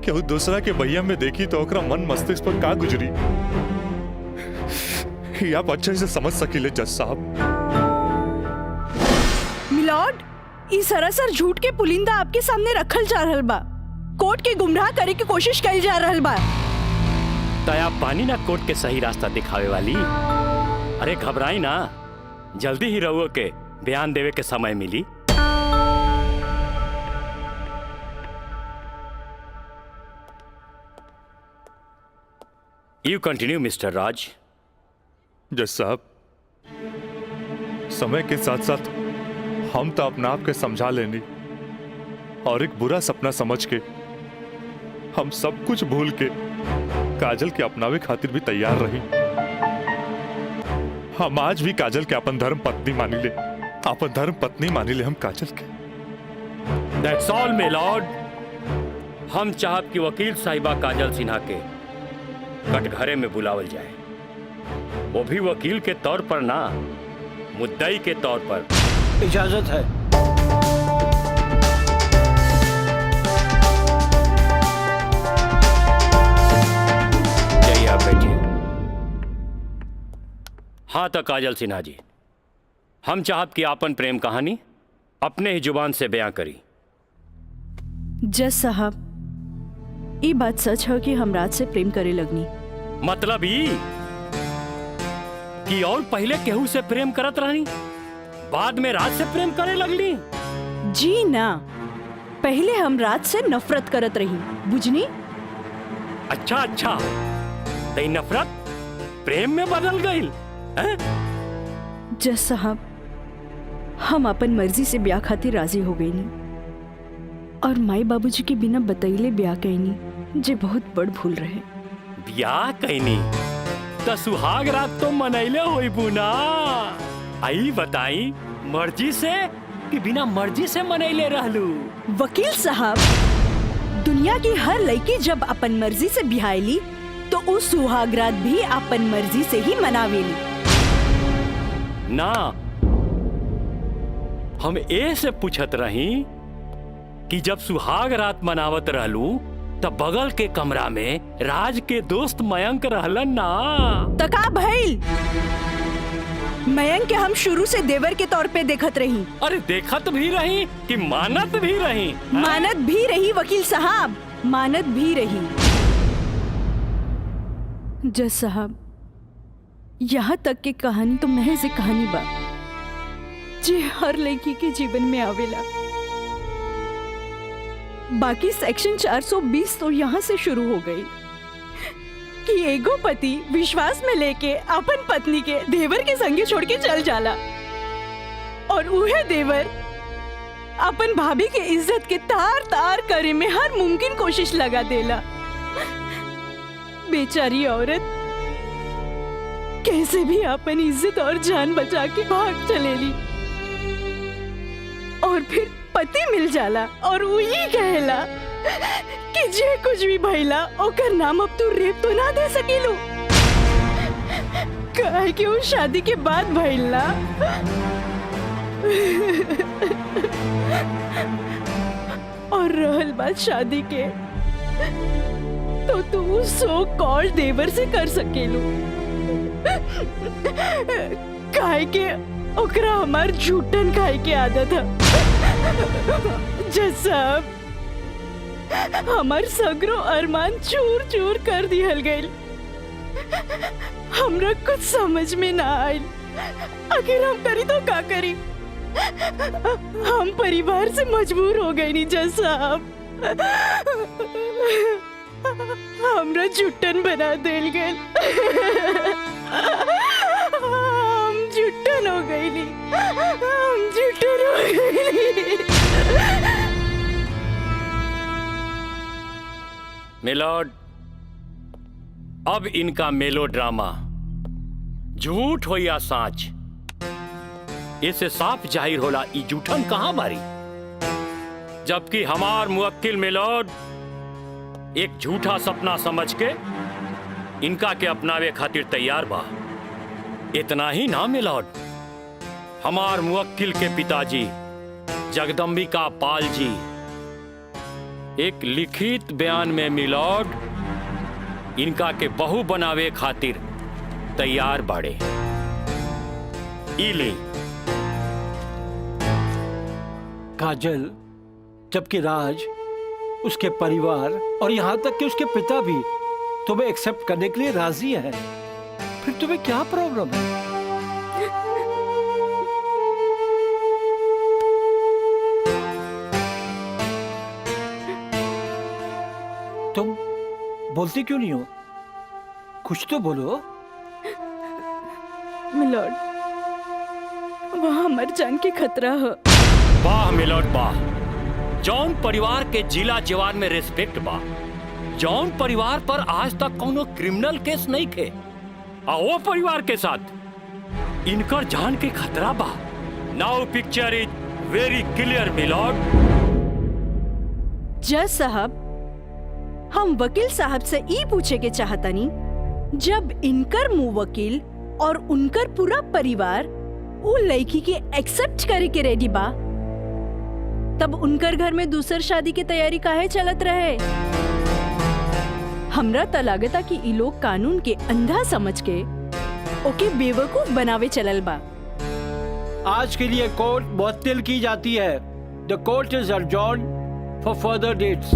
केहू दूसरा के भैया में देखी तो ओकरा मन मस्तिष्क पर का गुजरी, ये आप अच्छे से समझ सकीले जज साहब। मिलॉर्ड, ई सरासर झूठ के पुलिंदा आपके सामने रखल जा रहल बा। कोर्ट के गुमराह करे की कोशिश कइल जा रहल बा। तया पानी ना कोर्ट के सही रास्ता दिखावे वाली। अरे घबराई ना, जल्दी ही रहुओ के बयान देवे के समय मिली। यू कंटिन्यू मिस्टर राज। जज साहब, समय के साथ साथ हम तो अपना आप के समझा लेनी और एक बुरा सपना समझ के हम सब कुछ भूल के काजल के अपनावे खातिर भी तैयार रही। हम आज भी काजल के अपन धर्म पत्नी मानी ले, अपन धर्म पत्नी मानी ले हम काजल के। That's all my lord. हम चाहत कि वकील साहिबा काजल सिन्हा के कटघरे में बुलावल जाए, वो भी वकील के तौर पर ना, मुद्दई के तौर पर। इजाजत है। जाइए आप बैठिए। हाँ तो काजल सिन्हा जी, हम चाहत कि आपन प्रेम कहानी अपने ही जुबान से बयां करी। जज साहब, ये बात सच है कि हम राज से प्रेम करे लगनी। मतलब ई कि और पहले केहू से प्रेम करत रहनी, बाद में राज से प्रेम करे लगली? जी ना, पहले हम राज से नफरत करत रही, बुझनी? अच्छा अच्छा, तो नफरत प्रेम में बदल गई? जज साहब, हम अपन मर्जी से ब्याह खातिर राजी हो गई नी और माई बाबूजी के बिना बतैले ब्याह कैनी, जे बहुत बड़ भूल रहे। ब्याह कैनी तो सुहाग रात तो मनैले होई बुना। आई बताई, मर्जी से कि बिना मर्जी से मनैले रहलू? वकील साहब, दुनिया की हर लड़की जब अपन मर्जी से ब्याहली तो उस सुहाग रात भी अपन मर्जी से ही मनावेली। ना, हम ए से पूछत रही कि जब सुहाग रात मनावत रहलू तब बगल के कमरा में राज के दोस्त मयंक रहलन ना? तका भइल, मयंक के हम शुरू से देवर के तौर पे देखत रही। अरे देखत भी रही कि मानत भी रही? मानत भी रही वकील साहब, मानत भी रही। जज साहब, यहाँ तक की कहानी तो महज एक कहानी बा जे हर लड़की के जीवन में आवेला। बाकी सेक्शन 420 तो यहाँ से शुरू हो गई कि एगो पति विश्वास में लेके अपन पत्नी के देवर के संगे छोड़ के चल जाला और उहे देवर अपन भाभी के इज्जत के तार तार करे में हर मुमकिन कोशिश लगा देला। बेचारी औरत कैसे भी अपन इज्जत और जान बचा के भाग चलेली और फिर पति मिल जाला और वही कहला कि जे कुछ भी भइला ओकर नाम अब तू रेप तो ना दे सकीलू, काहे कि वो शादी के बाद भइला। और रहल बात शादी के, तो तू सो कॉल्ड देवर से कर सकेलू, काहे के ओकरा हमार झूठन खाए के आदत है। जज साहब, हमार सगरो अरमान चूर चूर कर दिहल गइल। हमरा कुछ समझ में ना आइल, आखिर हम करी तो का करी? हम परिवार से मजबूर हो गए नी जज साहब, हमरा झूठन बना देल गइल। हम झूठन हो गई नी, हम झूठन हो गई। मिलॉर्ड, अब इनका मेलो ड्रामा झूठ हो या साच, इससे साफ जाहिर होला ई झूठन कहां बारी। जबकि हमार मुवक्किल मिलोड एक झूठा सपना समझ के इनका के अपनावे खातिर तैयार बा। इतना ही ना मिलोड, हमार मुवक्किल के पिताजी जगदम्बिका पाल जी एक लिखित बयान में मिलोड इनका के बहू बनावे खातिर तैयार बाड़े। इले काजल, जबकि राज, उसके परिवार और यहाँ तक कि उसके पिता भी तुम्हें एक्सेप्ट करने के लिए राजी है, फिर तुम्हें क्या प्रॉब्लम है? तुम बोलती क्यों नहीं हो? कुछ तो बोलो। मिलॉर्ड, वहाँ मर जान के खतरा है। वाह मिलोड वाह, जौन परिवार के जिला जवान में रिस्पेक्ट बा, जौन परिवार पर आज तक कोनो क्रिमिनल केस नहीं थे, आ वो परिवार के साथ इनकर जान के खतरा बा। Now picture is very clear milord. जज साहब, हम वकील साहब से ई पूछे के चाहतानी, जब इनकर मुवक्किल और उनकर पूरा परिवार वो लड़की के एक्सेप्ट करे के रेडी बा, तब उनकर घर में दूसर शादी की तैयारी काहे चलत रहे? हमरा त लागता कि ई लोग कानून के अंधा समझ के ओके बेवकूफ बनावे चलल बा। आज के लिए कोर्ट मुअत्तल की जाती है। The court is adjourned for further dates.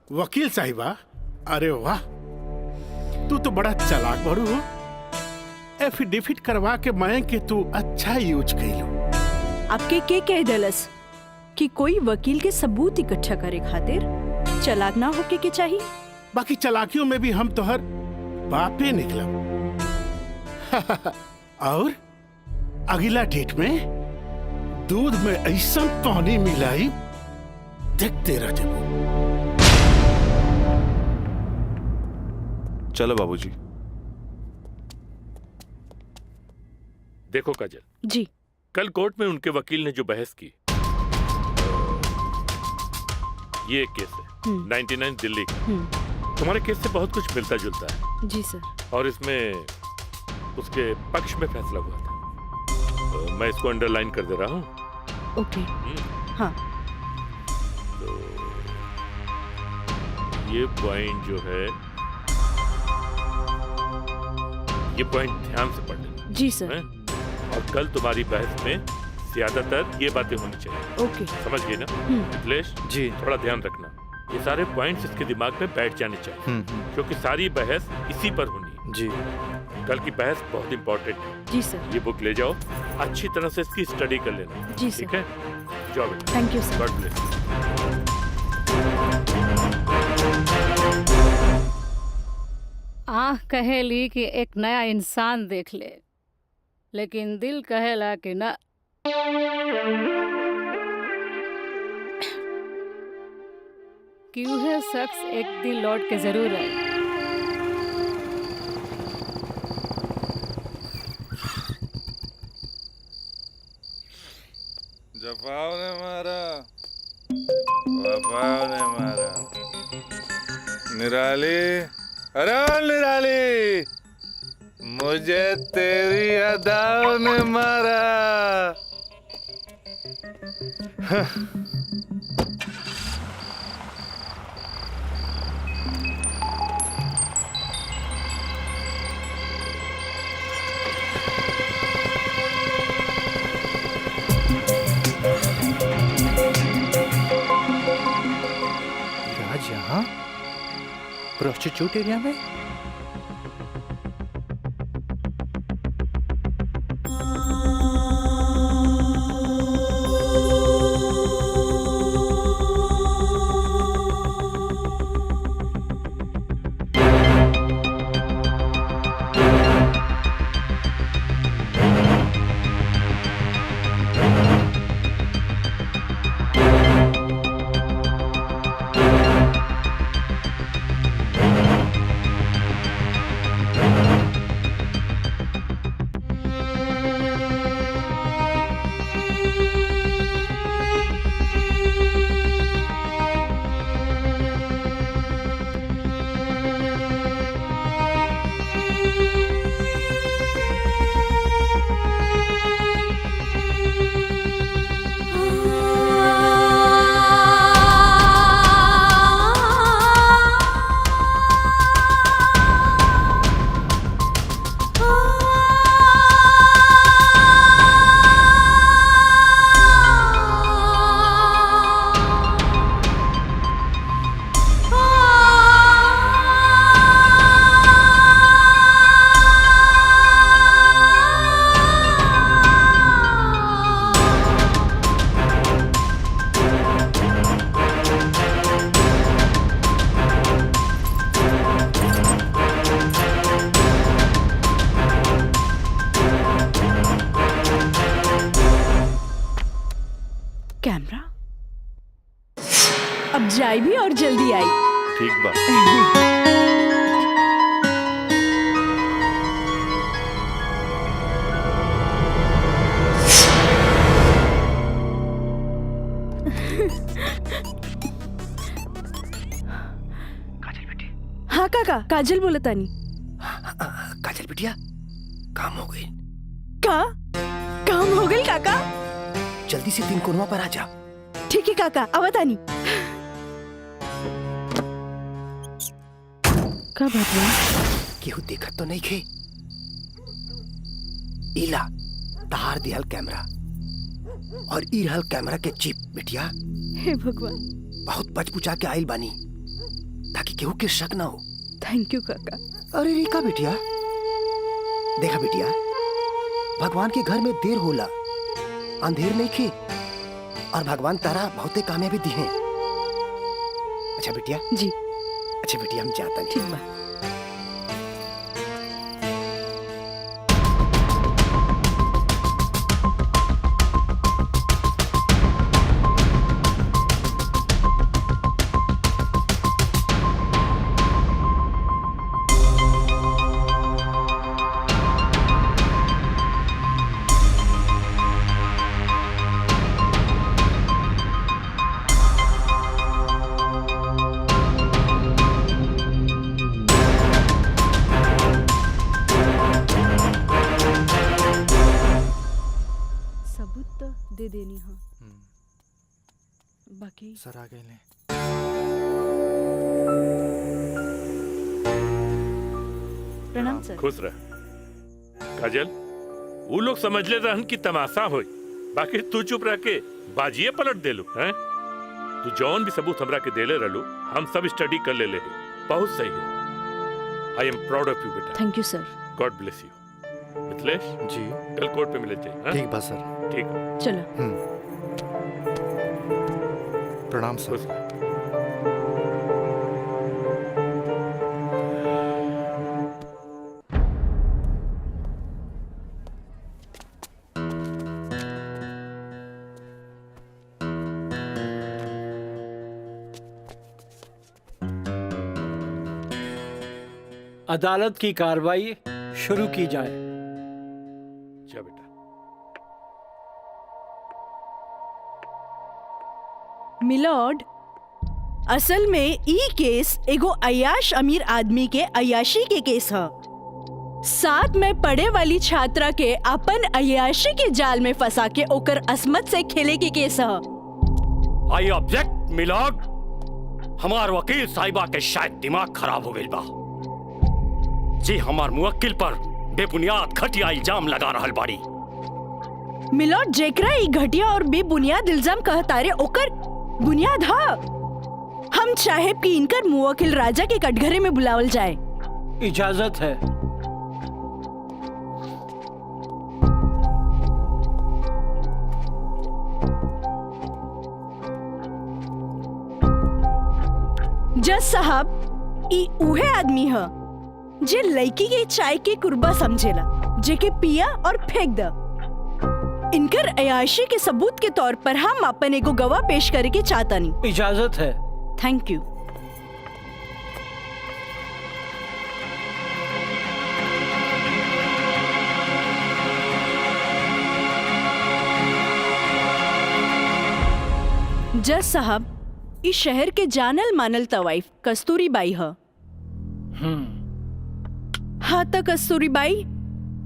वकील साहिबा, अरे वाह, तू तो बड़ा चालाक बड़ू हो। एफिडेविट करवा के मैं कि तू अच्छा यूज कैलू। आपके के कह दलस कि कोई वकील के सबूत इकट्ठा करे खातिर चालाक ना होके के चाहिए? बाकी चालाकियों में भी हम तोहर बापे निकलब। और अगला डेट में दूध में ऐसा पानी मिलाई, देखते रह जाओ। चलो बाबूजी। देखो काजल जी, कल कोर्ट में उनके वकील ने जो बहस की, ये एक केस है 99 दिल्ली का। तुम्हारे केस से बहुत कुछ मिलता जुलता है। जी सर। और इसमें उसके पक्ष में फैसला हुआ था। मैं इसको अंडरलाइन कर दे रहा हूँ। ओके। हाँ। तो ये पॉइंट जो है, ये पॉइंट ध्यान से पढ़ लेना। जी सर। और कल तुम्हारी बहस में ज्यादातर ये बातें होनी चाहिए। ओके। समझ गए ना मिथिलेश? जी। थोड़ा ध्यान रखना, ये सारे पॉइंट्स इसके दिमाग में बैठ जाने चाहिए, क्योंकि सारी बहस इसी पर होनी है। जी। कल की बहस बहुत इंपॉर्टेंट है। जी सर। ये बुक ले जाओ, अच्छी तरह से इसकी स्टडी कर लेना। जी सर। ठीक है, जाओ बेटा। Thank you sir. God bless. आँख कहेली कि एक नया इंसान देख ले, लेकिन दिल कहेला कि ना। कि वह शख्स एक दिन लौट के जरूर आए। जफाव ने मारा, वफाव ने मारा। निराली, अरे ओ निराली, मुझे तेरी अदाओं ने मारा। राज यहाँ प्रोस्टिट्यूट एरिया में? कैमरा अब जाए भी और जल्दी आई। ठीक बा। हाँ काका, काजल बोला तानी। काजल बिटिया काम हो गई। काम हो गई काका। जल्दी से 3 कोनवा पर आ जा। ठीक है काका, आवा तानी। का बात बा? केहू देखत तो नहीं खे। इला तार दिहल कैमरा और ई रहल कैमरा के चिप बिटिया। हे भगवान, बहुत पचपुचा के आइल बानी ताकि केहू के शक ना हो। थैंक यू काका। अरे रेखा बिटिया, देखा बिटिया, भगवान के घर में देर होला, अंधेर नहीं खे, और भगवान तारा बहुते कामयाबी दी है। अच्छा बिटिया जी। अच्छा बिटिया, हम जाता नहीं। ठीक बा। दे देनी। हाँ बाकी सर आ गए। प्रणाम सर। खुश रह काजल। वो लोग समझ ले रहन कि तमाशा होई, बाकी तू चुप रह के बाजिए पलट देलू हैं। तू जौन भी सबूत हमरा के देले रहलू, हम सब स्टडी कर ले है। बहुत सही है। I am proud of you बेटा। Thank you sir. God bless you. Mithilesh ji, कल कोर्ट पे मिले थे। ठीक बा सर। ठीक है, चलो। प्रणाम सर। अदालत की कार्रवाई शुरू की जाए। जा बेटा। मिलॉर्ड, असल में ई केस एगो अय्याश अमीर आदमी के अय्याशी के केस है। साथ में पढ़े वाली छात्रा के अपन अय्याशी के जाल में फंसा के ओकर असमत से खेले के केस है। I object milord. हमार वकील साहिबा के शायद दिमाग खराब हो गई बा जी। हमार मुवक्किल पर बेबुनियाद घटिया इल्जाम लगा रहल बाड़ी। मिलॉर्ड, जेकरा ई घटिया और बेबुनियाद इल्जाम कहतारे ओकर बुनियाद हा। हम चाहे कि इनकर मुवक्किल राजा के कटघरे में बुलावल जाए। इजाजत है। जज साहब, ई उहे आदमी है जे लड़की के चाय के कुर्बा समझेला, जेके पिया और फेंक द। इनकर अयाशी के सबूत के तौर पर हम अपन एगो गवाह पेश करे के चाहतानी। इजाजत है। Thank you. जज साहब, इस शहर के जानल मानल तवाइफ कस्तूरी बाई है। हाँ तो कस्तूरी बाई,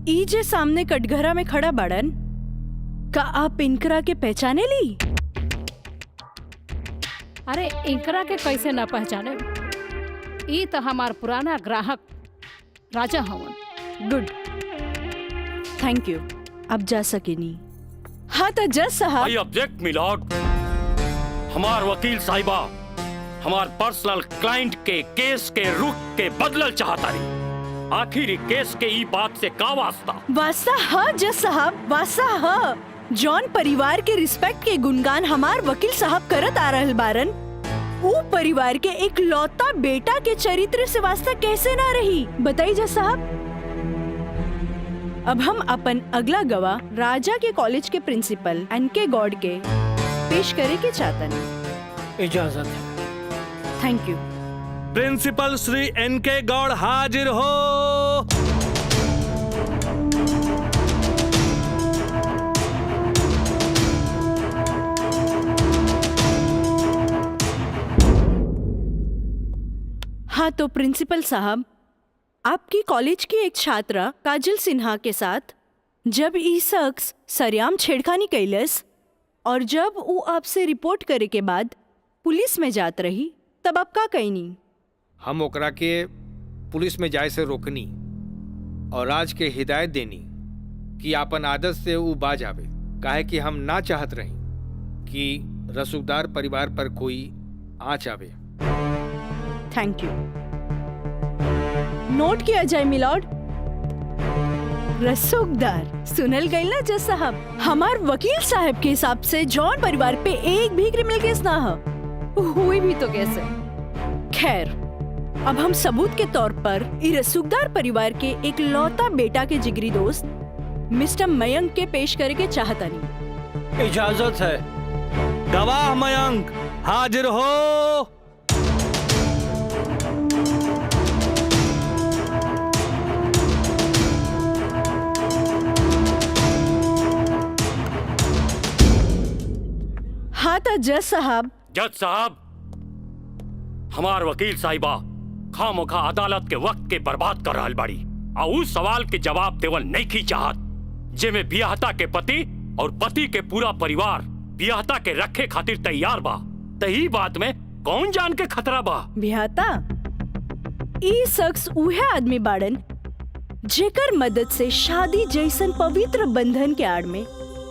ई जे सामने कटघरा में खड़ा बाड़न, का आप इनकरा के पहचाने ली? अरे इनकरा के कैसे ना पहचाने? ई तो हमार पुराना ग्राहक राजा हवन। Good, thank you. अब जा सकेनी। हाँ तो जज साहब। I object milord. हमार वकील साहिबा हमार पर्सनल क्लाइंट के केस के रुख के बदलल चाहता रही। आखिर केस के ई बात से का वास्ता? वास्ता हा जज साहब, वास्ता हा। जॉन परिवार के रिस्पेक्ट के गुणगान हमार वकील साहब करत आ रहल बारन, वो परिवार के एक लौता बेटा के चरित्र से वास्ता कैसे ना रही? बताइए जज साहब। अब हम अपन अगला गवाह राजा के कॉलेज के प्रिंसिपल एनके गॉड के पेश करे के चाहता नहीं। इजाजत है। Thank you. प्रिंसिपल श्री एनके गौड़ हाजिर हो। हाँ तो प्रिंसिपल साहब, आपकी कॉलेज की एक छात्रा काजल सिन्हा के साथ जब ई शख्स सरेआम छेड़खानी कैलस और जब वो आपसे रिपोर्ट करे के बाद पुलिस में जात रही तब आप का कहनी? हम ओकरा के पुलिस में जाए से रोकनी और राज के हिदायत देनी कि आपन आदत से ऊ बाज आवे, काहे कि हम ना चाहत रही कि रसूखदार परिवार पर कोई आँच आवे। Thank you. नोट किया जाए मिलॉर्ड। रसूखदार सुनल गई ना जज साहब, हमार वकील साहब के हिसाब से जॉन परिवार पे एक भी क्रिमिनल केस ना हुई भी तो कैसे। खैर, अब हम सबूत के तौर पर इस रसूखदार परिवार के एक लौता बेटा के जिगरी दोस्त मिस्टर मयंक के पेश करे के चाहता नहीं। इजाजत है। गवाह मयंक हाजिर हो। हाँ तो जज साहब। जज साहब, हमार वकील साहिबा खामोखा अदालत के वक्त के बर्बाद कर रहल बाड़ी और उस सवाल के जवाब देवल नहीं की चाहत जेमे बियाहता के पति और पति के पूरा परिवार बियाहता के रखे खातिर तैयार बा। तही बात में कौन जान के खतरा बा? बियाहता ई शख्स उहे आदमी बाड़न जेकर मदद से शादी जैसन पवित्र बंधन के आड़ में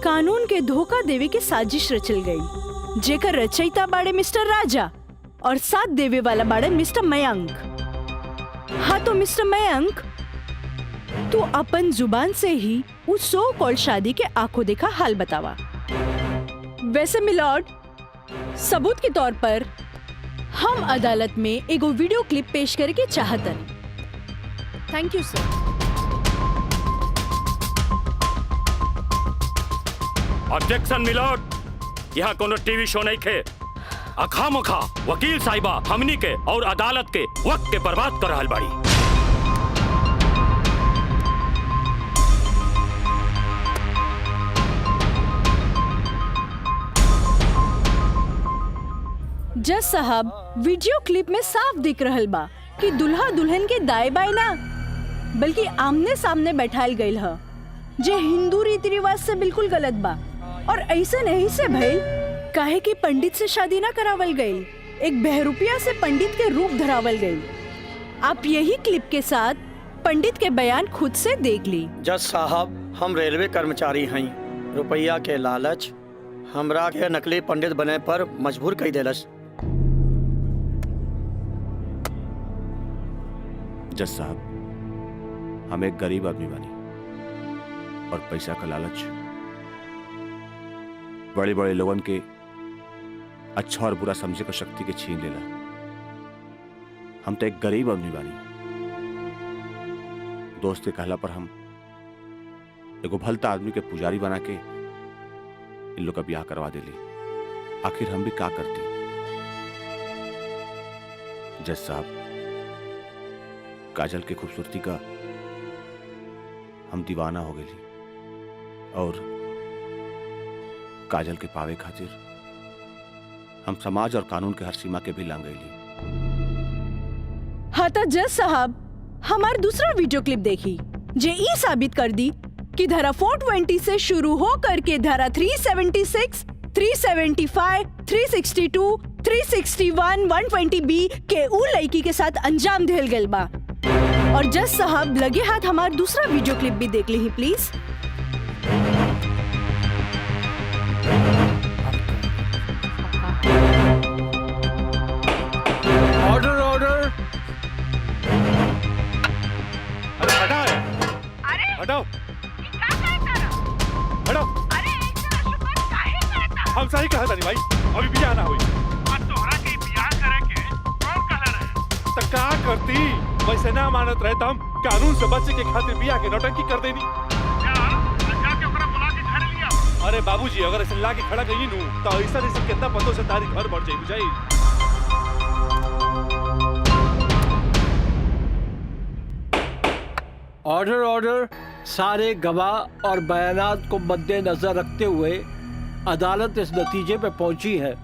कानून के धोखा देवे के साजिश रचल गई, जेकर रचयिता बाड़े मिस्टर राजा और साथ देवे वाला बाड़े मिस्टर मयंक। हाँ तो मिस्टर मयंक, तू अपन जुबान से ही उस सो कॉल्ड शादी के आंखों देखा हाल बतावा। वैसे मिलॉर्ड, सबूत के तौर पर हम अदालत में एगो वीडियो क्लिप पेश करके चाहतन। Thank you sir. Objection milord, यहाँ कोनो टीवी शो नहीं खे। अखामोखा वकील साहिबा हमनी के और अदालत के वक्त के बर्बाद कर रहल बाड़ी। जज साहब, वीडियो क्लिप में साफ दिख रहल बा कि दुल्हा दुल्हन के दाएं बाएं ना बल्कि आमने सामने बैठाल गईल ह, जे हिंदू रीति रिवाज से बिल्कुल गलत बा और ऐसे नहीं से भइल काहे कि पंडित से शादी ना करावल गई, एक बहरूपिया से पंडित के रूप धरावल गई। आप यही क्लिप के साथ पंडित के बयान खुद से देख ली। जज साहब, हम रेलवे कर्मचारी हैं, रुपया के लालच हमरा के नकली पंडित बने पर मजबूर कर देलस। जज साहब, हम एक गरीब आदमी बानी और पैसा का लालच बड़े बड़े लोगन के अच्छा और बुरा समझे का शक्ति के छीन लेला। हम तो एक गरीब आदमी बानी, दोस्त के कहला पर हम एगो भलता आदमी के पुजारी बना के इन लोग का ब्याह करवा देली। आखिर हम भी का करती? जज साहब, काजल की खूबसूरती का हम दीवाना हो गई और काजल के पावे खातिर हम समाज और कानून के हर सीमा के भी लांग गईली। हाँ तो जज साहब, हमार दूसरा वीडियो क्लिप देखी जे ई साबित कर दी कि धारा 420 से शुरू हो करके धारा 376, 375, 362, 361, 120B के उ लड़की के साथ अंजाम दिल गल बा। और जज साहब, लगे हाथ हमार दूसरा वीडियो क्लिप भी देख ली प्लीज। Order order. अरे हटाओ, हटाओ, हटाओ। हम सही कहा था भाई, अभी बियाह ना हुई। तो का करती? वैसे ना मानत रहे तो हम कानून से बचे के खातिर बियाह के नौटंकी कर देनी। अरे बाबूजी अगर ऐसे ला के खड़ा कहीं नू तो ऐसा नहीं कितना पतों से तारी घर बढ़ जाए बुझाई। Order order. सारे गवाह और बयानात को मद्देनजर रखते हुए अदालत इस नतीजे पे पहुंची है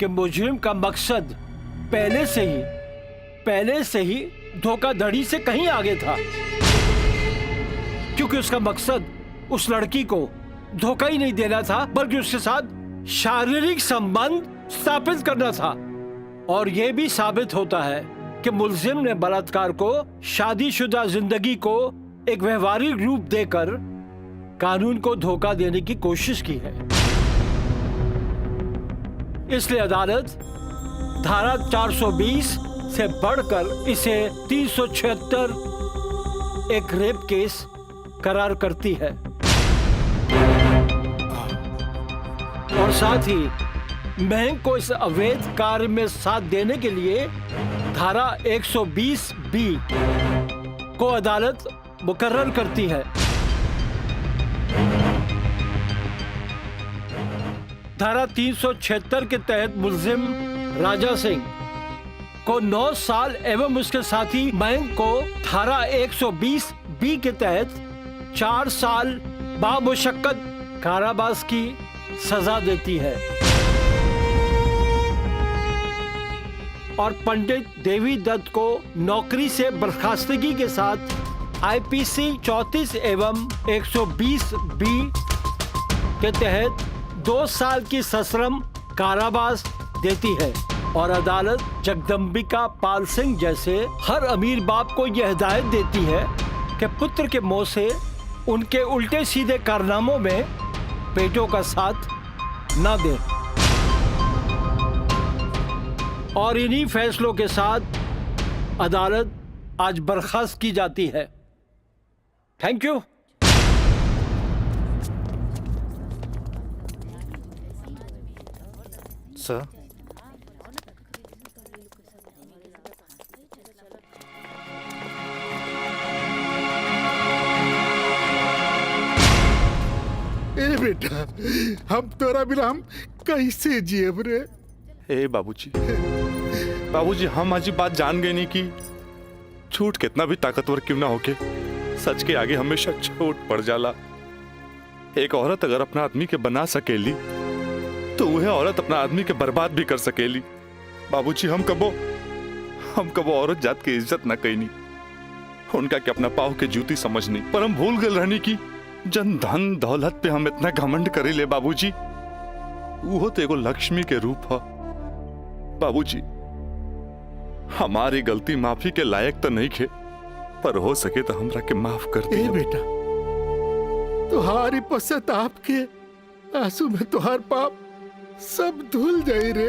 कि मुजरिम का मकसद पहले से ही धोखाधड़ी से कहीं आगे था, क्योंकि उसका मकसद उस लड़की को धोखा ही नहीं देना था बल्कि उसके साथ शारीरिक संबंध स्थापित करना था। और यह भी साबित होता है कि मुलजिम ने बलात्कार को शादीशुदा जिंदगी को एक व्यवहारिक रूप देकर कानून को धोखा देने की कोशिश की है। इसलिए अदालत धारा 420 से बढ़कर इसे 376 एक रेप केस करार करती है और साथ ही महंग को इस अवैध कार्य में साथ देने के लिए धारा 120 बी को अदालत मुकर्रर करती है। धारा 376 के तहत मुलजिम राजा सिंह को 9 साल एवं उसके साथी महंग को धारा 120 बी के तहत 4 साल बामुशक्कत कारावास की सजा देती है और पंडित देवी दत्त को नौकरी से बर्खास्तगी के साथ आईपीसी 34 एवं 120 बी के तहत 2 साल की सश्रम कारावास देती है। और अदालत जगदम्बिका पाल सिंह जैसे हर अमीर बाप को यह हिदायत देती है कि पुत्र के मुंह से उनके उल्टे सीधे कारनामों में बेटों का साथ न दे। और इन्हीं फैसलों के साथ अदालत आज बर्खास्त की जाती है। Thank you. सर, ए बेटा, हम तोरा बिना हम कैसे जियब रे? ए बाबूजी हम आज बात जान गए नहीं कि झूठ कितना भी ताकतवर क्यों ना होके सच के आगे हमेशा छोट पड़ जाला। एक औरत अगर अपना आदमी के बना सकेली तो वह औरत अपना आदमी के बर्बाद भी कर सकेली। बाबूजी हम कबो औरत जात की इज्जत ना कईनी, उनका के अपना पाव के जूती समझनी, पर हम भूल गए रहनी की जन धन दौलत पे हम इतना घमंड करे ले। बाबूजी वो तो एगो लक्ष्मी के रूप है। बाबूजी हमारी गलती माफी के लायक तो नहीं खे, पर हो सके तो हमरा के माफ कर दे। ए बेटा, तुहारी पश्चाताप के आंसू में तुहार पाप सब धुल जाई रे।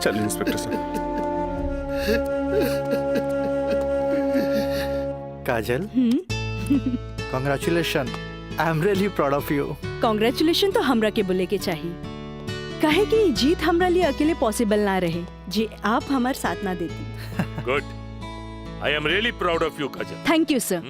चलिए इंस्पेक्टर साहब। Kajal, congratulation, I am really proud of you. Congratulation तो हमरा के बोले के चाहिए, काहे कि जीत हमरा लिए अकेले पॉसिबल ना रहे जी आप हमार साथ ना देती। Good, I am really proud of you Kajal. Thank you sir.